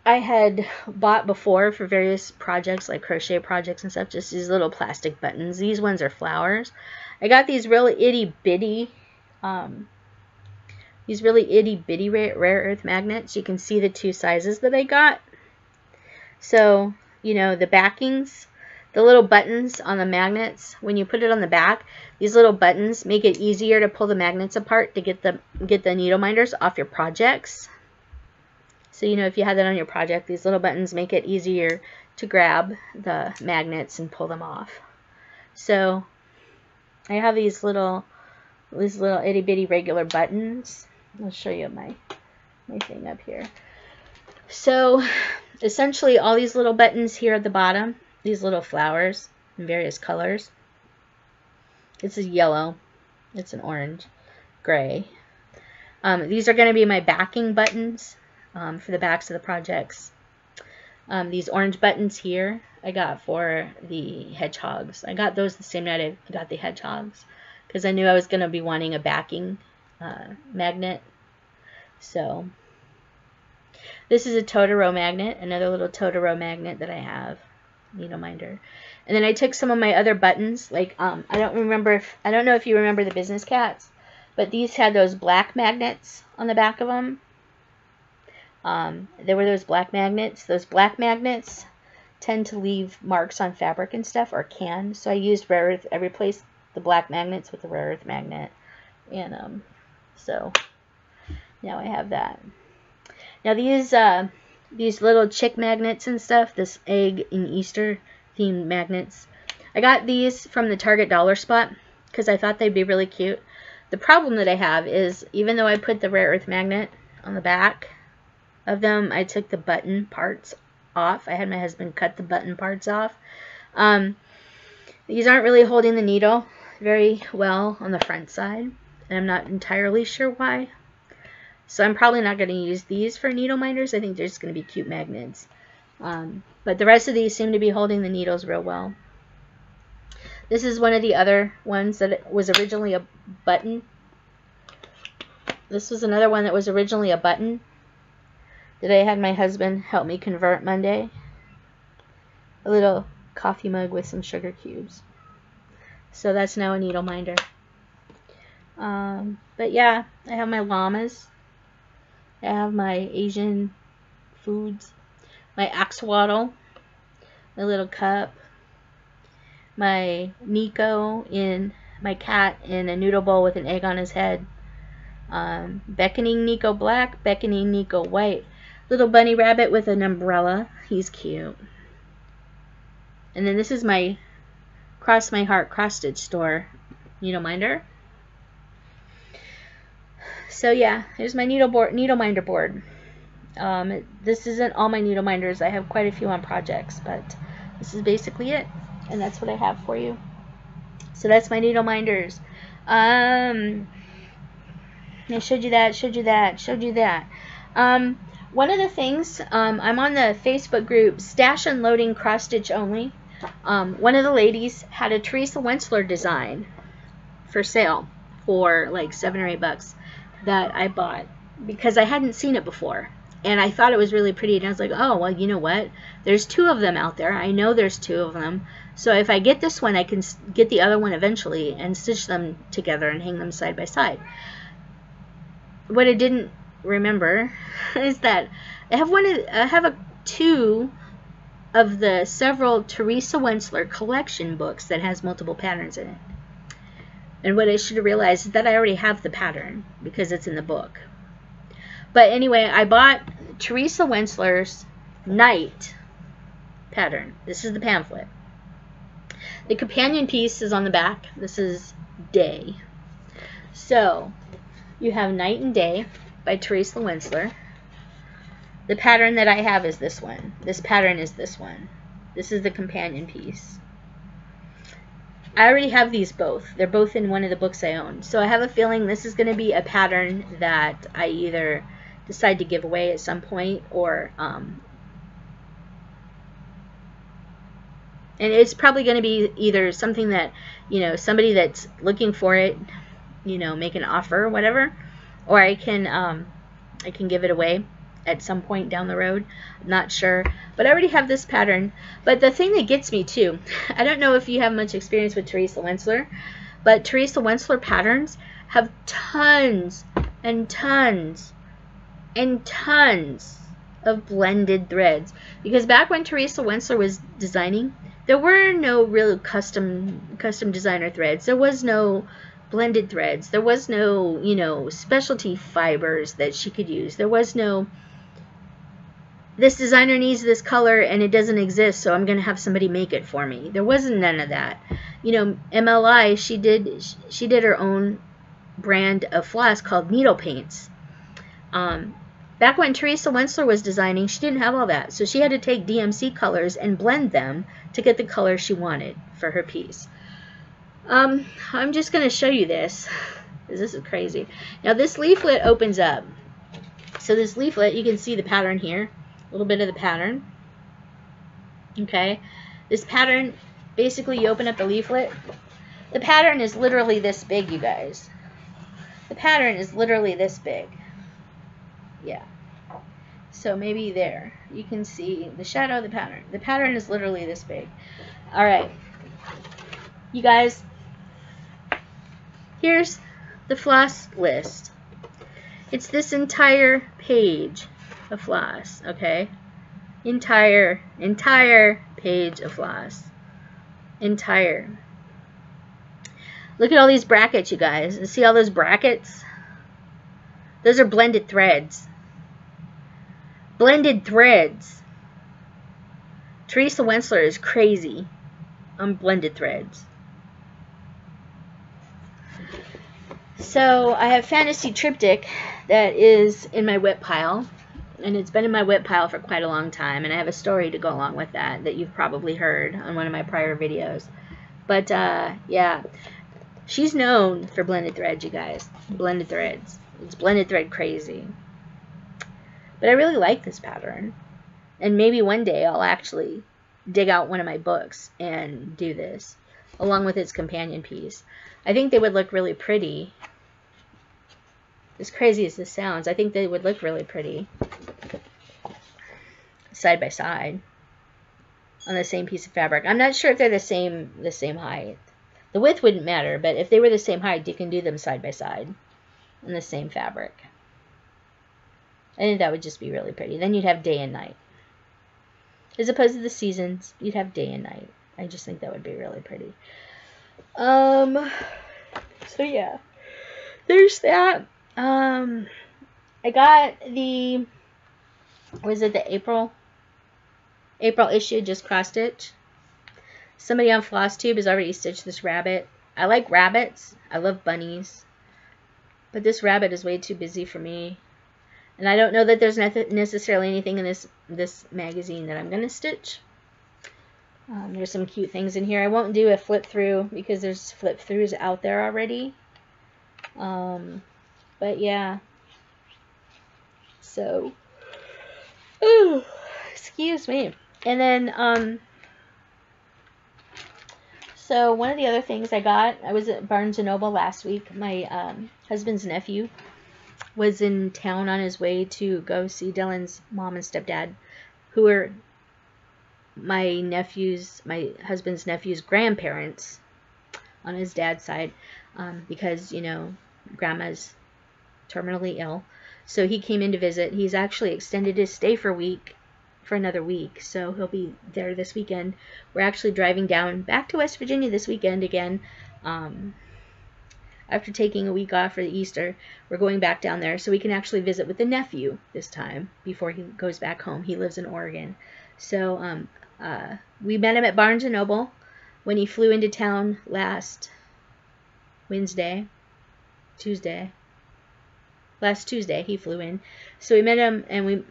I had bought before for various projects, like crochet projects and stuff. Just these little plastic buttons. These ones are flowers. I got these really itty bitty rare earth magnets. You can see the two sizes that I got. So, you know, the backings, the little buttons on the magnets, when you put it on the back, these little buttons make it easier to pull the magnets apart to get the needle minders off your projects. So, you know, if you have that on your project, these little buttons make it easier to grab the magnets and pull them off. So, I have these little itty bitty regular buttons. I'll show you my thing up here. So, essentially all these little buttons here at the bottom, these little flowers in various colors. It's a yellow, it's an orange, gray. These are going to be my backing buttons for the backs of the projects. These orange buttons here I got for the hedgehogs. I got those the same night I got the hedgehogs, because I knew I was going to be wanting a backing magnet. So this is a Totoro magnet, another little Totoro magnet that I have, needle minder. And then I took some of my other buttons, like I don't know if you remember the business cats, but these had those black magnets on the back of them. There were those black magnets. Those black magnets tend to leave marks on fabric and stuff, or can. So I used rare earth. I replaced the black magnets with the rare earth magnet, and so now I have that. Now these these little chick magnets and stuff, this egg and Easter themed magnets. I got these from the Target dollar spot because I thought they'd be really cute. The problem that I have is, even though I put the rare earth magnet on the back of them, I took the button parts off. I had my husband cut the button parts off. These aren't really holding the needle very well on the front side, and I'm not entirely sure why. So I'm probably not going to use these for needle minders. I think they're just going to be cute magnets. But the rest of these seem to be holding the needles real well. This is one of the other ones that was originally a button. This was another one that was originally a button that I had my husband help me convert Monday. A little coffee mug with some sugar cubes. So that's now a needle minder. But yeah, I have my llamas. I have my Asian foods. My axolotl. My little cup. My Nico my cat in a noodle bowl with an egg on his head. Beckoning Nico black, beckoning Nico white. Little bunny rabbit with an umbrella. He's cute. And then this is my Cross My Heart cross stitch store needle minder. So yeah, here's my needle minder board. This isn't all my needle minders. I have quite a few on projects, but this is basically it. And that's what I have for you. So that's my needle minders. I showed you that, showed you that, showed you that. One of the things, I'm on the Facebook group Stash Unloading Cross Stitch Only. One of the ladies had a Teresa Wentzler design for sale for like $7 or $8 that I bought because I hadn't seen it before. And I thought it was really pretty, and I was like, oh, well, you know what? There's 2 of them out there. I know there's 2 of them. So if I get this one, I can get the other one eventually and stitch them together and hang them side by side. What I didn't remember is that I have 2 of the several Teresa Wentzler collection books that has multiple patterns in it. And what I should have realized is that I already have the pattern because it's in the book. But anyway, I bought Teresa Wentzler's Night pattern. This is the pamphlet. The companion piece is on the back. This is Day. So, you have Night and Day by Teresa Wentzler. The pattern that I have is this one. This pattern is this one. This is the companion piece. I already have these both. They're both in one of the books I own. So I have a feeling this is going to be a pattern that I either decide to give away at some point, or and it's probably going to be either something that, you know, somebody that's looking for it, you know, make an offer or whatever, or I can give it away at some point down the road. I'm not sure, but I already have this pattern. But the thing that gets me too, I don't know if you have much experience with Teresa Wentzler, but Teresa Wentzler patterns have tons and tons and tons of blended threads. Because back when Teresa Wentzler was designing, there were no real custom designer threads. There was no blended threads. There was no, you know, specialty fibers that she could use. There was no, this designer needs this color and it doesn't exist, so I'm going to have somebody make it for me. There wasn't none of that. You know, MLI, she did her own brand of floss called Needle Paints. Back when Teresa Wentzler was designing, she didn't have all that. So she had to take DMC colors and blend them to get the color she wanted for her piece. I'm just going to show you this, because this is crazy. Now this leaflet opens up. So this leaflet, you can see the pattern here. A little bit of the pattern. Okay. This pattern, basically you open up the leaflet. The pattern is literally this big, you guys. The pattern is literally this big. Yeah. So maybe there. You can see the shadow of the pattern. The pattern is literally this big. Alright. You guys, here's the floss list. It's this entire page of floss, okay? Entire page of floss. Entire. Look at all these brackets, you guys. You see all those brackets? Those are blended threads. Blended threads. Teresa Wentzler is crazy on blended threads. So I have Fantasy Triptych that is in my whip pile, and it's been in my whip pile for quite a long time, and I have a story to go along with that you've probably heard on one of my prior videos. But yeah, she's known for blended threads, you guys. Blended threads. It's blended thread crazy. But I really like this pattern, and maybe one day I'll actually dig out one of my books and do this along with its companion piece. I think they would look really pretty. As crazy as this sounds, I think they would look really pretty side by side on the same piece of fabric. I'm not sure if they're the same height. The width wouldn't matter, but if they were the same height, you can do them side by side on the same fabric. I think that would just be really pretty. Then you'd have day and night. As opposed to the seasons, you'd have day and night. I just think that would be really pretty. So yeah, there's that. I got the, was it the April issue, just cross stitch. Somebody on Flosstube has already stitched this rabbit. I like rabbits. I love bunnies. But this rabbit is way too busy for me. And I don't know that there's necessarily anything in this magazine that I'm going to stitch. There's some cute things in here. I won't do a flip through because there's flip throughs out there already. But yeah. So, ooh, excuse me. And then, so one of the other things I got, I was at Barnes & Noble last week. My husband's nephew was in town on his way to go see Dylan's mom and stepdad, who are my husband's nephew's grandparents on his dad's side, because, you know, grandma's terminally ill. So he came in to visit. He's actually extended his stay for another week, so he'll be there this weekend. We're actually driving down back to West Virginia this weekend again. After taking a week off for Easter, we're going back down there so we can actually visit with the nephew this time before he goes back home. He lives in Oregon. So we met him at Barnes & Noble when he flew into town last Tuesday he flew in. So we met him, and we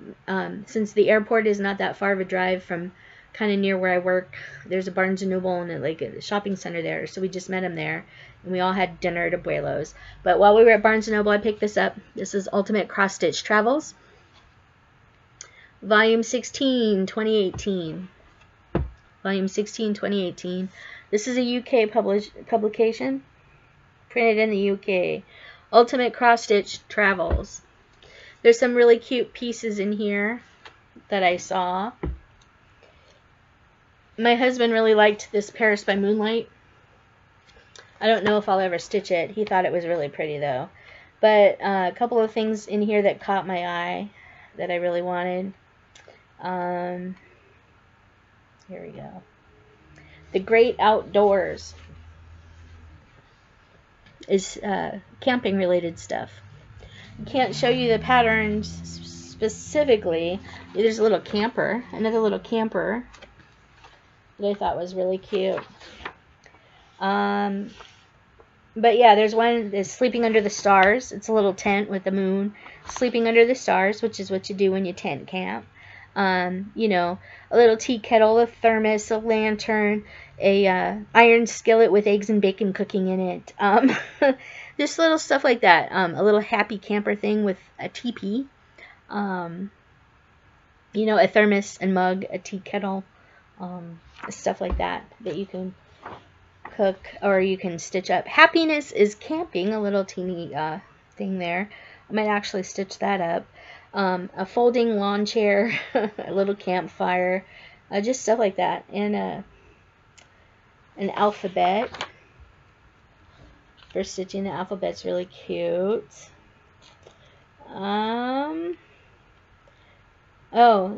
since the airport is not that far of a drive from kind of near where I work, there's a Barnes & Noble and like a shopping center there, so we just met him there, and we all had dinner at Abuelo's. But while we were at Barnes & Noble, I picked this up. This is Ultimate Cross Stitch Travels, Volume 16, 2018. Volume 16, 2018. This is a UK publication, printed in the UK. Ultimate Cross Stitch Travels. There's some really cute pieces in here that I saw. My husband really liked this Paris by Moonlight. I don't know if I'll ever stitch it. He thought it was really pretty though. But a couple of things in here that caught my eye that I really wanted. Here we go. The Great Outdoors is camping related stuff. I can't show you the patterns specifically. There's a little camper, another little camper that I thought was really cute. But yeah, there's one that's Sleeping Under the Stars. It's a little tent with the moon. Sleeping Under the Stars, which is what you do when you tent camp. You know, a little tea kettle, a thermos, a lantern, a iron skillet with eggs and bacon cooking in it. Just little stuff like that. A little happy camper thing with a teepee. You know, a thermos and mug, a tea kettle, stuff like that you can cook or you can stitch up. Happiness is Camping, a little teeny thing there. I might actually stitch that up. A folding lawn chair, a little campfire, just stuff like that, and an alphabet for stitching. The alphabet's really cute. Oh,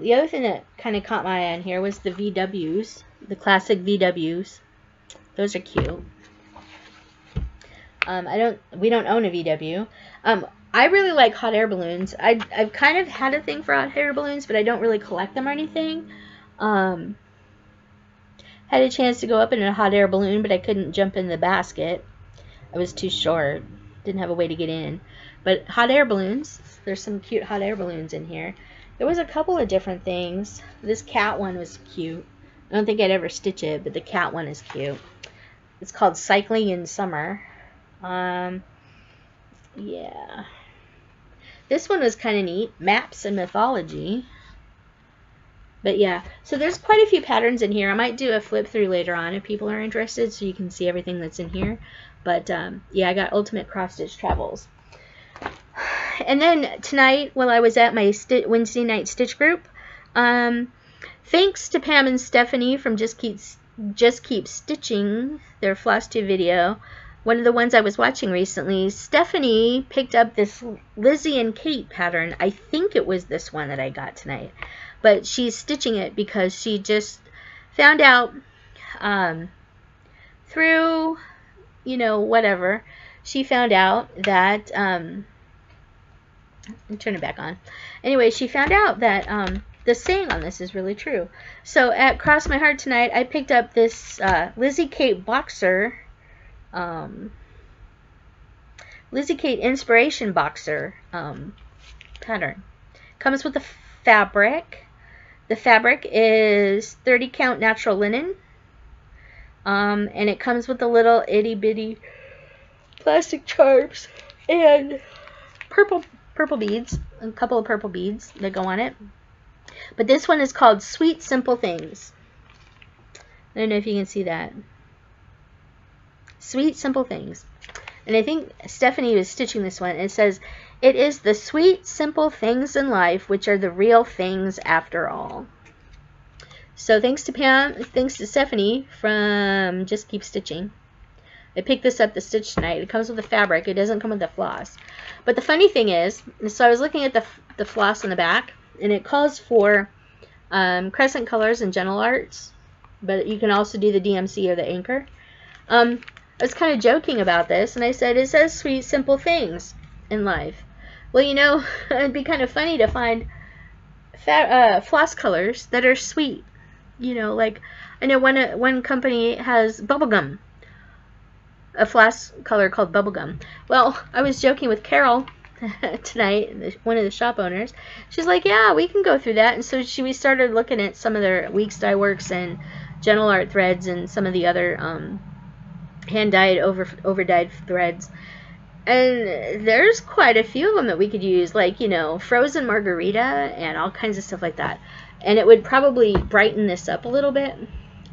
the other thing that kind of caught my eye on here was the VWs, the classic VWs. Those are cute. We don't own a VW. I really like hot air balloons. I've kind of had a thing for hot air balloons, but I don't really collect them or anything. Had a chance to go up in a hot air balloon, but I couldn't jump in the basket. I was too short. Didn't have a way to get in. But hot air balloons, there's some cute hot air balloons in here. There was a couple of different things. This cat one was cute. I don't think I'd ever stitch it, but the cat one is cute. It's called Cycling in Summer. Yeah. This one was kind of neat. Maps and Mythology. But yeah, so there's quite a few patterns in here. I might do a flip through later on if people are interested, so you can see everything that's in here. But yeah, I got Ultimate Cross Stitch Travels. And then tonight, while I was at my Wednesday night stitch group, thanks to Pam and Stephanie from Just Keep Stitching, their Flosstube video, one of the ones I was watching recently, Stephanie picked up this Lizzie and Kate pattern. I think it was this one that I got tonight. But she's stitching it because she just found out through, you know, whatever, she found out that, turn it back on. Anyway, she found out that the saying on this is really true. So at Cross My Heart tonight, I picked up this Lizzie Kate Boxer, Lizzie Kate Inspiration Boxer pattern. Comes with the fabric. The fabric is 30 count natural linen. And it comes with the little itty bitty plastic charms and purple beads, a couple of purple beads that go on it. But this one is called Sweet Simple Things. I don't know if you can see that. Sweet Simple Things. And I think Stephanie was stitching this one. It says, "It is the sweet, simple things in life which are the real things after all." So thanks to Pam, thanks to Stephanie from Just Keep Stitching. I picked this up to stitch tonight. It comes with the fabric. It doesn't come with the floss. But the funny thing is, so I was looking at the floss on the back, and it calls for Crescent Colors and Gentle Arts, but you can also do the DMC or the Anchor. I was kind of joking about this, and I said, it says sweet, simple things in life. Well, you know, it'd be kind of funny to find floss colors that are sweet. You know, like, I know one company has bubblegum, a floss color called bubblegum. Well, I was joking with Carol tonight, one of the shop owners. She's like, yeah, we can go through that. And so we started looking at some of their Weeks Dye Works and Gentle Art threads and some of the other hand-dyed, over-dyed threads. And there's quite a few of them that we could use, like, you know, frozen margarita and all kinds of stuff like that. And it would probably brighten this up a little bit.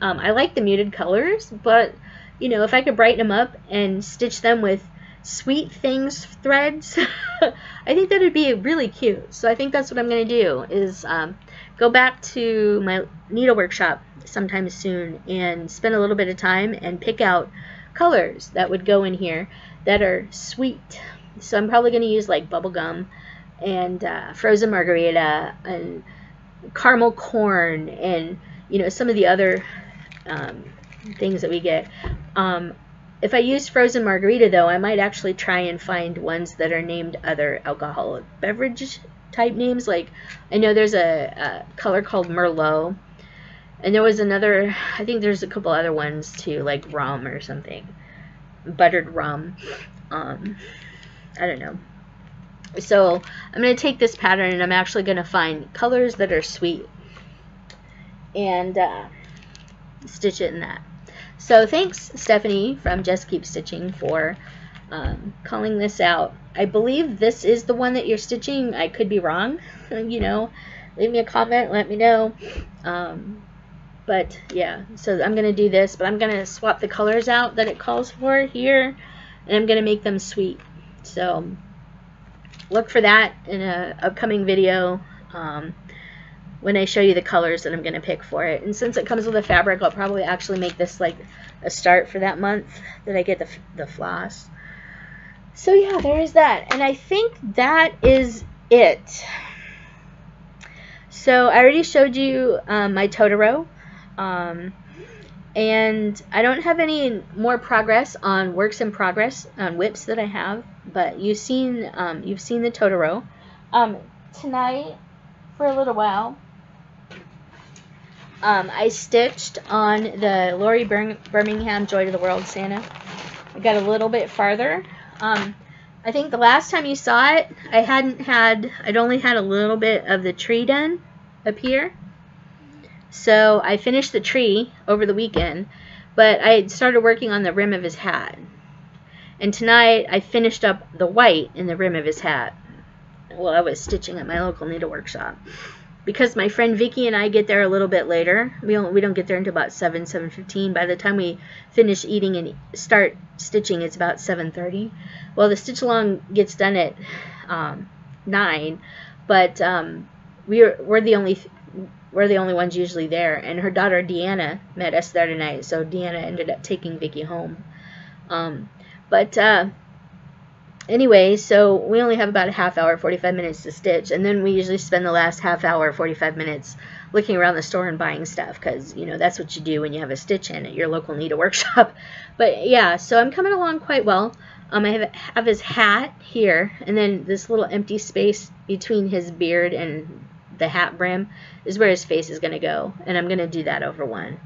I like the muted colors, but, you know, if I could brighten them up and stitch them with Sweet Things threads, I think that would be really cute. So I think that's what I'm going to do, is go back to my needle workshop sometime soon and spend a little bit of time and pick out colors that would go in here that are sweet. So I'm probably going to use like bubblegum and frozen margarita and caramel corn and, you know, some of the other things that we get. If I use frozen margarita, though, I might actually try and find ones that are named other alcoholic beverage type names. Like, I know there's a color called Merlot, and there was another, I think there's a couple other ones too, like rum or something, buttered rum. I don't know. So I'm going to take this pattern and I'm actually going to find colors that are sweet and stitch it in that. So thanks, Stephanie from Just Keep Stitching, for calling this out. I believe this is the one that you're stitching. I could be wrong. You know, leave me a comment, let me know. But yeah, so I'm going to do this, but I'm going to swap the colors out that it calls for here, and I'm going to make them sweet. So look for that in an upcoming video when I show you the colors that I'm going to pick for it. And since it comes with a fabric, I'll probably actually make this like a start for that month that I get the floss. So yeah, there is that. And I think that is it. So I already showed you my Totoro. And I don't have any more progress on works in progress on whips that I have. But you've seen the Totoro. Tonight, for a little while, I stitched on the Lori Birmingham Joy to the World Santa. I got a little bit farther. I think the last time you saw it, I'd only had a little bit of the tree done up here. So I finished the tree over the weekend, but I had started working on the rim of his hat. And tonight I finished up the white in the rim of his hat. Well, I was stitching at my local needle workshop. Because my friend Vicky and I get there a little bit later, we don't get there until about 7:15. By the time we finish eating and start stitching, it's about 7:30. Well, the stitch along gets done at 9, but we're the only ones usually there. And her daughter Deanna met us there tonight, so Deanna ended up taking Vicky home. Anyway, so we only have about a half hour, 45 minutes to stitch, and then we usually spend the last half hour, 45 minutes looking around the store and buying stuff, because, you know, that's what you do when you have a stitch-in at your local needle workshop. But yeah, so I'm coming along quite well. I have his hat here, and then this little empty space between his beard and the hat brim is where his face is going to go, and I'm going to do that over one.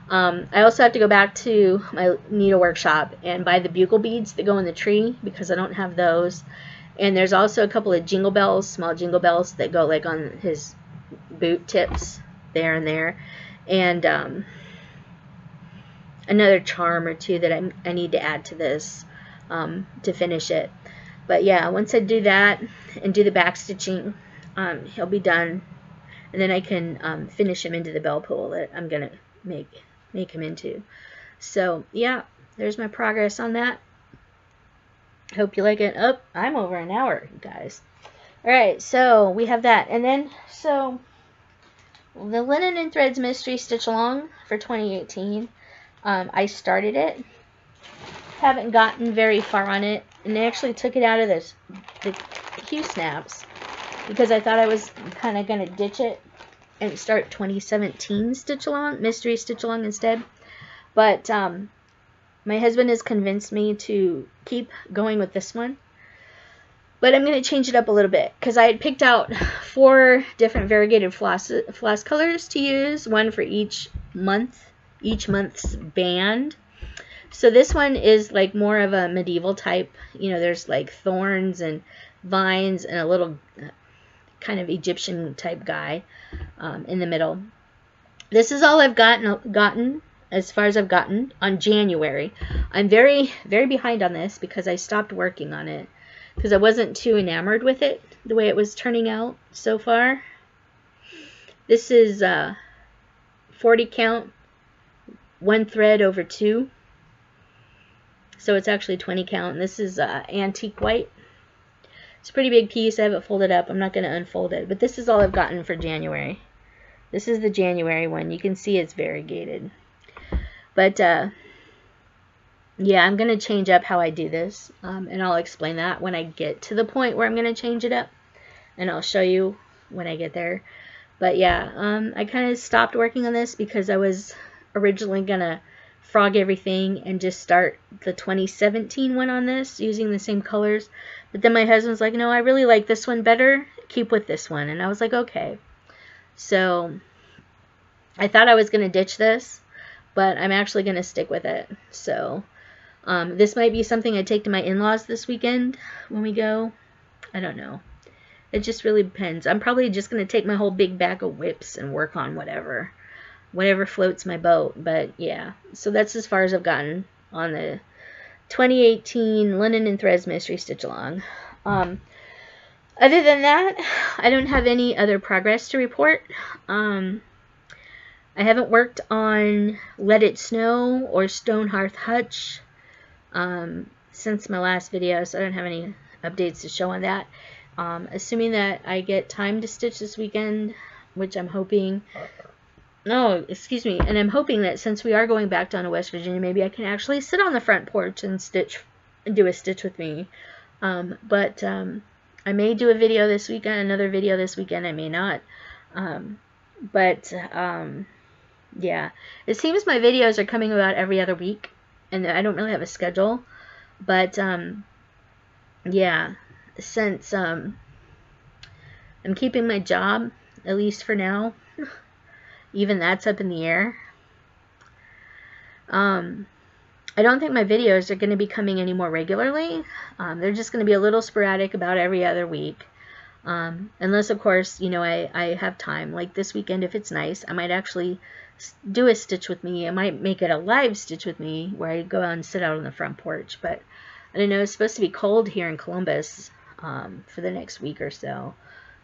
I also have to go back to my needle workshop and buy the bugle beads that go in the tree, because I don't have those. And there's also a couple of jingle bells, small jingle bells that go like on his boot tips there and there. And another charm or two that I need to add to this to finish it. But yeah, once I do that and do the back stitching, he'll be done. And then I can finish him into the bell pull that I'm going to make him into. So yeah, there's my progress on that. Hope you like it. Oh, I'm over an hour, you guys. Alright, so we have that. And then, so the Linen and Threads Mystery Stitch Along for 2018. I started it. Haven't gotten very far on it. And I actually took it out of the Q snaps because I thought I was kind of going to ditch it and start 2017 Stitch Along, Mystery Stitch Along instead. But my husband has convinced me to keep going with this one. But I'm going to change it up a little bit, because I had picked out 4 different variegated floss colors to use, one for each month's band. So this one is like more of a medieval type. You know, there's like thorns and vines and a little kind of Egyptian type guy in the middle. This is all I've gotten as far as I've gotten on January. I'm very, very behind on this because I stopped working on it because I wasn't too enamored with it the way it was turning out so far. This is 40 count, 1 thread over 2. So it's actually 20 count, and this is antique white. It's a pretty big piece. I have it folded up. I'm not going to unfold it. But this is all I've gotten for January. This is the January one. You can see it's variegated. But, yeah, I'm going to change up how I do this. And I'll explain that when I get to the point where I'm going to change it up. And I'll show you when I get there. But, yeah, I kind of stopped working on this because I was originally going to frog everything and just start the 2017 one on this using the same colors. But then my husband's like, no, I really like this one better. Keep with this one. And I was like, okay. So I thought I was going to ditch this, but I'm actually going to stick with it. So this might be something I take to my in-laws this weekend when we go. I don't know. It just really depends. I'm probably just going to take my whole big bag of whips and work on whatever floats my boat. But yeah, so that's as far as I've gotten on the 2018 Linen and Threads Mystery Stitch Along. Other than that, I don't have any other progress to report. I haven't worked on Let It Snow or Stone Hearth Hutch since my last video, so I don't have any updates to show on that. Assuming that I get time to stitch this weekend, which I'm hoping. No, excuse me. And I'm hoping that since we are going back down to West Virginia, maybe I can actually sit on the front porch and stitch and do a stitch with me. But I may do a video this weekend, another video this weekend. I may not. Yeah. It seems my videos are coming about every other week, and I don't really have a schedule. But yeah, since I'm keeping my job, at least for now, even that's up in the air. I don't think my videos are going to be coming any more regularly. They're just going to be a little sporadic, about every other week. Unless, of course, you know, I have time. Like this weekend, if it's nice, I might actually do a stitch with me. I might make it a live stitch with me where I go out and sit out on the front porch. But I don't know, it's supposed to be cold here in Columbus for the next week or so.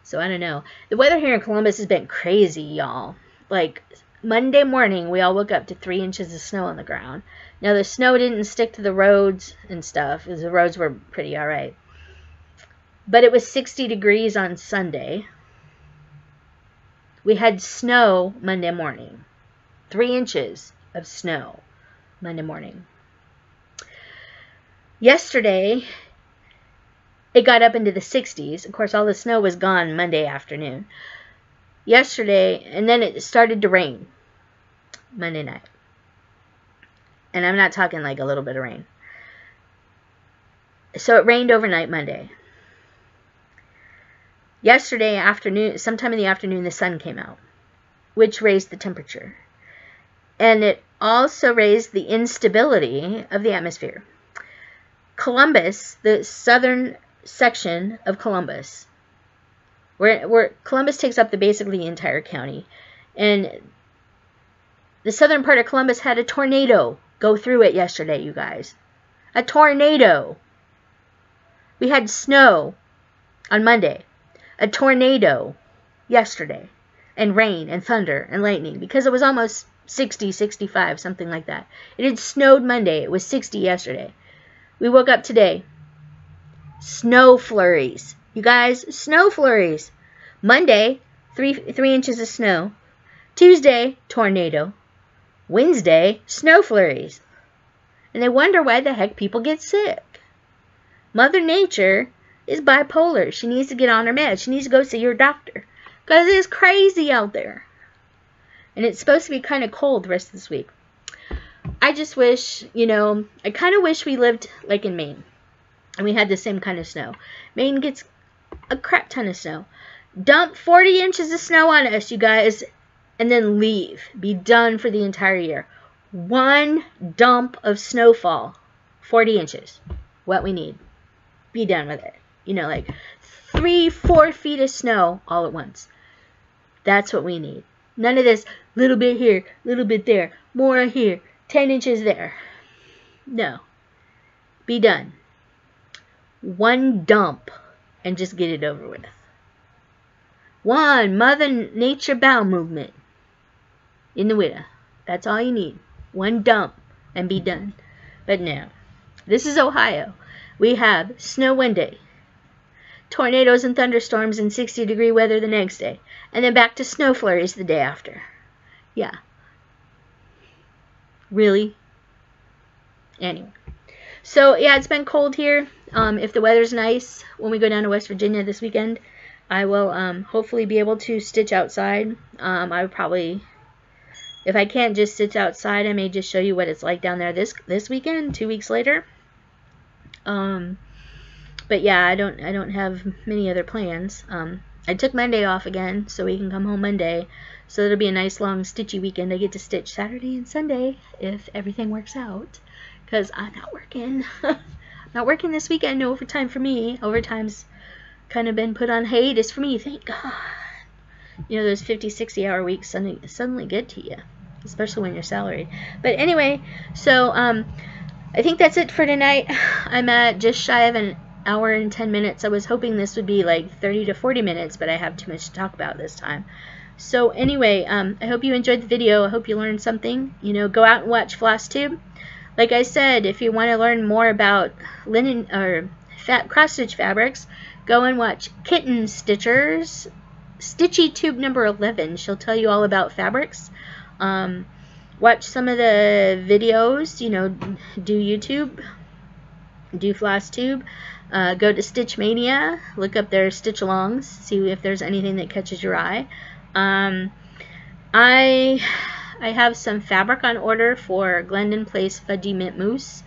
So I don't know. The weather here in Columbus has been crazy, y'all. Like Monday morning, we all woke up to 3 inches of snow on the ground. Now, the snow didn't stick to the roads and stuff, because the roads were pretty all right. But it was 60 degrees on Sunday. We had snow Monday morning. 3 inches of snow Monday morning. Yesterday, it got up into the 60s. Of course, all the snow was gone Monday afternoon. Yesterday, and then it started to rain Monday night. And I'm not talking like a little bit of rain. So it rained overnight Monday. Yesterday afternoon, sometime in the afternoon, the sun came out, which raised the temperature. And it also raised the instability of the atmosphere. Columbus, the southern section of Columbus, where Columbus takes up basically the entire county, and the southern part of Columbus had a tornado go through it yesterday, you guys. A tornado. We had snow on Monday. A tornado yesterday. And rain and thunder and lightning, because it was almost 60, 65, something like that. It had snowed Monday. It was 60 yesterday. We woke up today. Snow flurries. You guys, snow flurries. Monday, 3 inches of snow. Tuesday, tornado. Wednesday, snow flurries. And they wonder why the heck people get sick. Mother Nature is bipolar. She needs to get on her meds. She needs to go see her doctor. Because it's crazy out there. And it's supposed to be kind of cold the rest of this week. I just wish, you know, I kind of wish we lived like in Maine. And we had the same kind of snow. Maine gets a crap ton of snow. Dump 40 inches of snow on us, you guys. And then leave. Be done for the entire year. One dump of snowfall. 40 inches. What we need. Be done with it. You know, like 3-4 feet of snow all at once. That's what we need. None of this little bit here, little bit there, more here, 10 inches there. No. Be done. One dump and just get it over with. One Mother Nature bowel movement in the winter. That's all you need. One dump and be done. But no. This is Ohio. We have snow one day, tornadoes and thunderstorms and 60-degree weather the next day, and then back to snow flurries the day after. Yeah. Really? Anyway. So, yeah, it's been cold here. If the weather's nice when we go down to West Virginia this weekend, I will hopefully be able to stitch outside. I would probably, if I can't just stitch outside, I may just show you what it's like down there this weekend, 2 weeks later. But yeah, I don't have many other plans. I took Monday off again, so we can come home Monday. So it'll be a nice long stitchy weekend. I get to stitch Saturday and Sunday if everything works out, because I'm not working. Not working this weekend. No overtime for me. Overtime's kind of been put on hiatus for me. Thank God. You know, those 50, 60-hour weeks suddenly get to you, especially when you're salaried. But anyway, so I think that's it for tonight. I'm at just shy of an hour and 10 minutes. I was hoping this would be like 30 to 40 minutes, but I have too much to talk about this time. So anyway, I hope you enjoyed the video. I hope you learned something. You know, go out and watch Flosstube. Like I said, if you want to learn more about linen or cross-stitch fabrics, go and watch Kitten Stitcher's Stitchy Tube number 11. She'll tell you all about fabrics. Watch some of the videos, you know, do YouTube, do Flosstube. Go to Stitch Maynia, look up their stitch alongs, see if there's anything that catches your eye. I have some fabric on order for Glendon Place Fudgy Mint Mousse.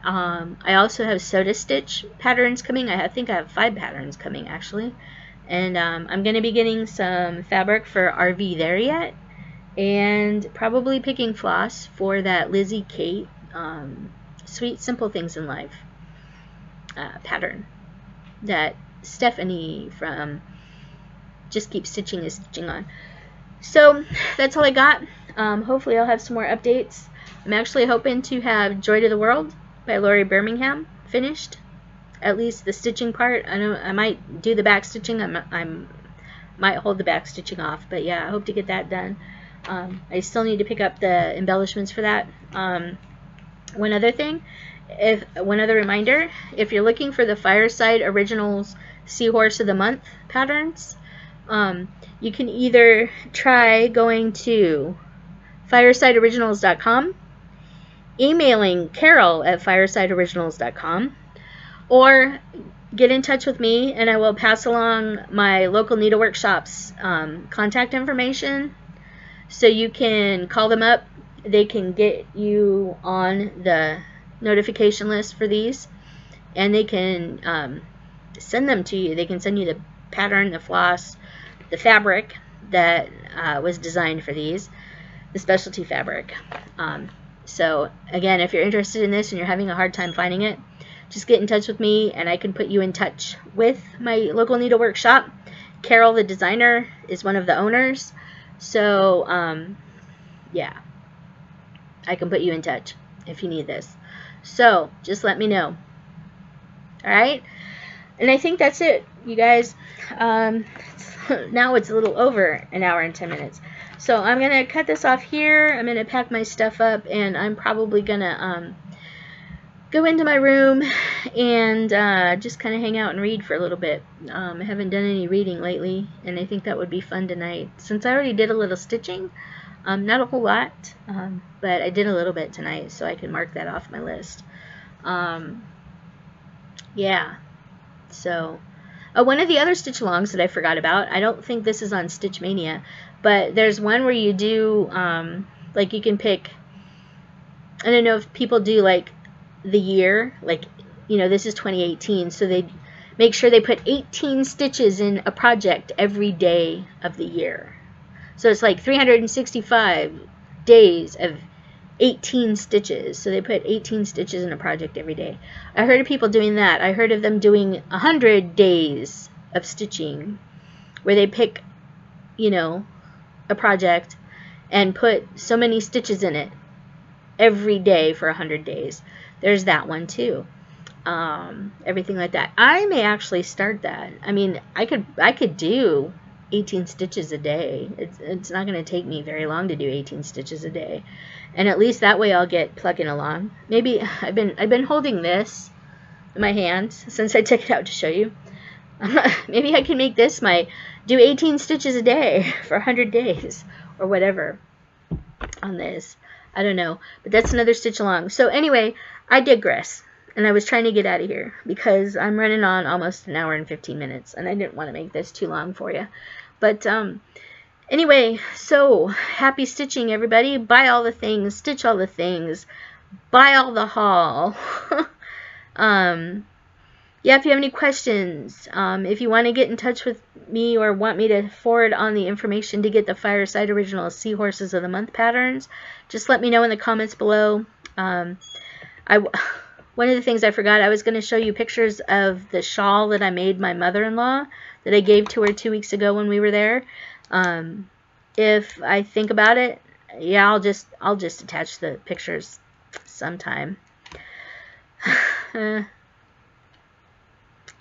I also have soda stitch patterns coming. I think I have 5 patterns coming actually. And I'm going to be getting some fabric for Are We There Yet? And probably picking floss for that Lizzie Kate Sweet Simple Things in Life pattern that Stephanie from Just Keep Stitching is stitching on. So that's all I got. Hopefully I'll have some more updates. I'm actually hoping to have Joy to the World by Lori Birmingham finished, at least the stitching part. I know I might do the back stitching. I might hold the back stitching off, but yeah, I hope to get that done. I still need to pick up the embellishments for that. One other reminder, if you're looking for the Fireside Originals Seahorse of the Month patterns, you can either try going to firesideoriginals.com, emailing Carol at firesideoriginals.com, or get in touch with me and I will pass along my local needlework shop's contact information so you can call them up. They can get you on the notification list for these, and they can send them to you. They can send you the pattern, the floss, the fabric that was designed for these, the specialty fabric. So again, if you're interested in this and you're having a hard time finding it, just get in touch with me and I can put you in touch with my local needlework shop. Carol, the designer, is one of the owners. So yeah, I can put you in touch if you need this. So just let me know. Alright? And I think that's it, you guys. Now it's a little over an hour and 10 minutes. So I'm going to cut this off here. I'm going to pack my stuff up, and I'm probably going to go into my room and just kind of hang out and read for a little bit. I haven't done any reading lately, and I think that would be fun tonight. Since I already did a little stitching, not a whole lot, but I did a little bit tonight, so I can mark that off my list. Yeah, so one of the other stitch alongs that I forgot about, I don't think this is on Stitch Maynia, but there's one where you do like you can pick, I don't know if people do like the year, like, you know, this is 2018, so they make sure they put 18 stitches in a project every day of the year. So it's like 365 days of 18 stitches. So they put 18 stitches in a project every day. I heard of people doing that. I heard of them doing 100 days of stitching, where they pick, you know, a project and put so many stitches in it every day for 100 days. There's that one too. Everything like that. I may actually start that. I mean, I could do 18 stitches a day. It's not going to take me very long to do 18 stitches a day, and at least that way I'll get plugging along. Maybe I've been holding this in my hand since I took it out to show you. Maybe I can make this my do 18 stitches a day for 100 days or whatever on this. I don't know, but that's another stitch along. So anyway, I digress, and I was trying to get out of here because I'm running on almost an hour and 15 minutes, and I didn't want to make this too long for you. But anyway, so happy stitching, everybody. Buy all the things, stitch all the things, buy all the haul. Yeah, if you have any questions, if you want to get in touch with me or want me to forward on the information to get the Fireside Original Seahorses of the Month patterns, just let me know in the comments below. One of the things I forgot, I was going to show you pictures of the shawl that I made my mother-in-law that I gave to her 2 weeks ago when we were there. If I think about it, yeah, I'll just attach the pictures sometime.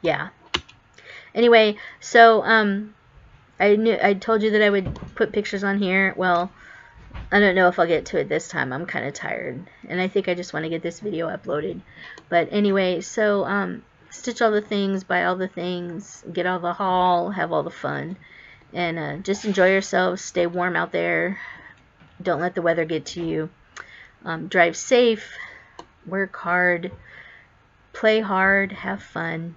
Yeah. Anyway, so I told you that I would put pictures on here. Well, I don't know if I'll get to it this time. I'm kind of tired, and I think I just want to get this video uploaded. But anyway, so stitch all the things, buy all the things, get all the haul, have all the fun, and just enjoy yourselves. Stay warm out there. Don't let the weather get to you. Drive safe, work hard, play hard, have fun.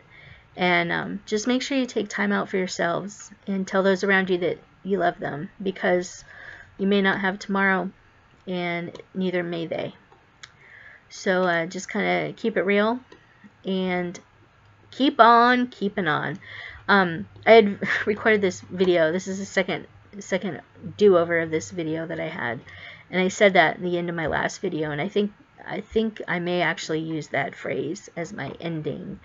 And just make sure you take time out for yourselves and tell those around you that you love them, because you may not have tomorrow, and neither may they. So just kind of keep it real and keep on keeping on. I had recorded this video. This is the second do-over of this video that I had, and I said that at the end of my last video, and I think I may actually use that phrase as my ending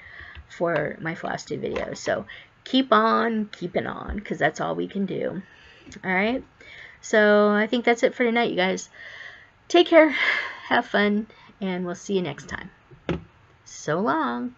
for my Flosstube video. So keep on keeping on, because that's all we can do. All right, so I think that's it for tonight, you guys. Take care, have fun, and we'll see you next time. So long.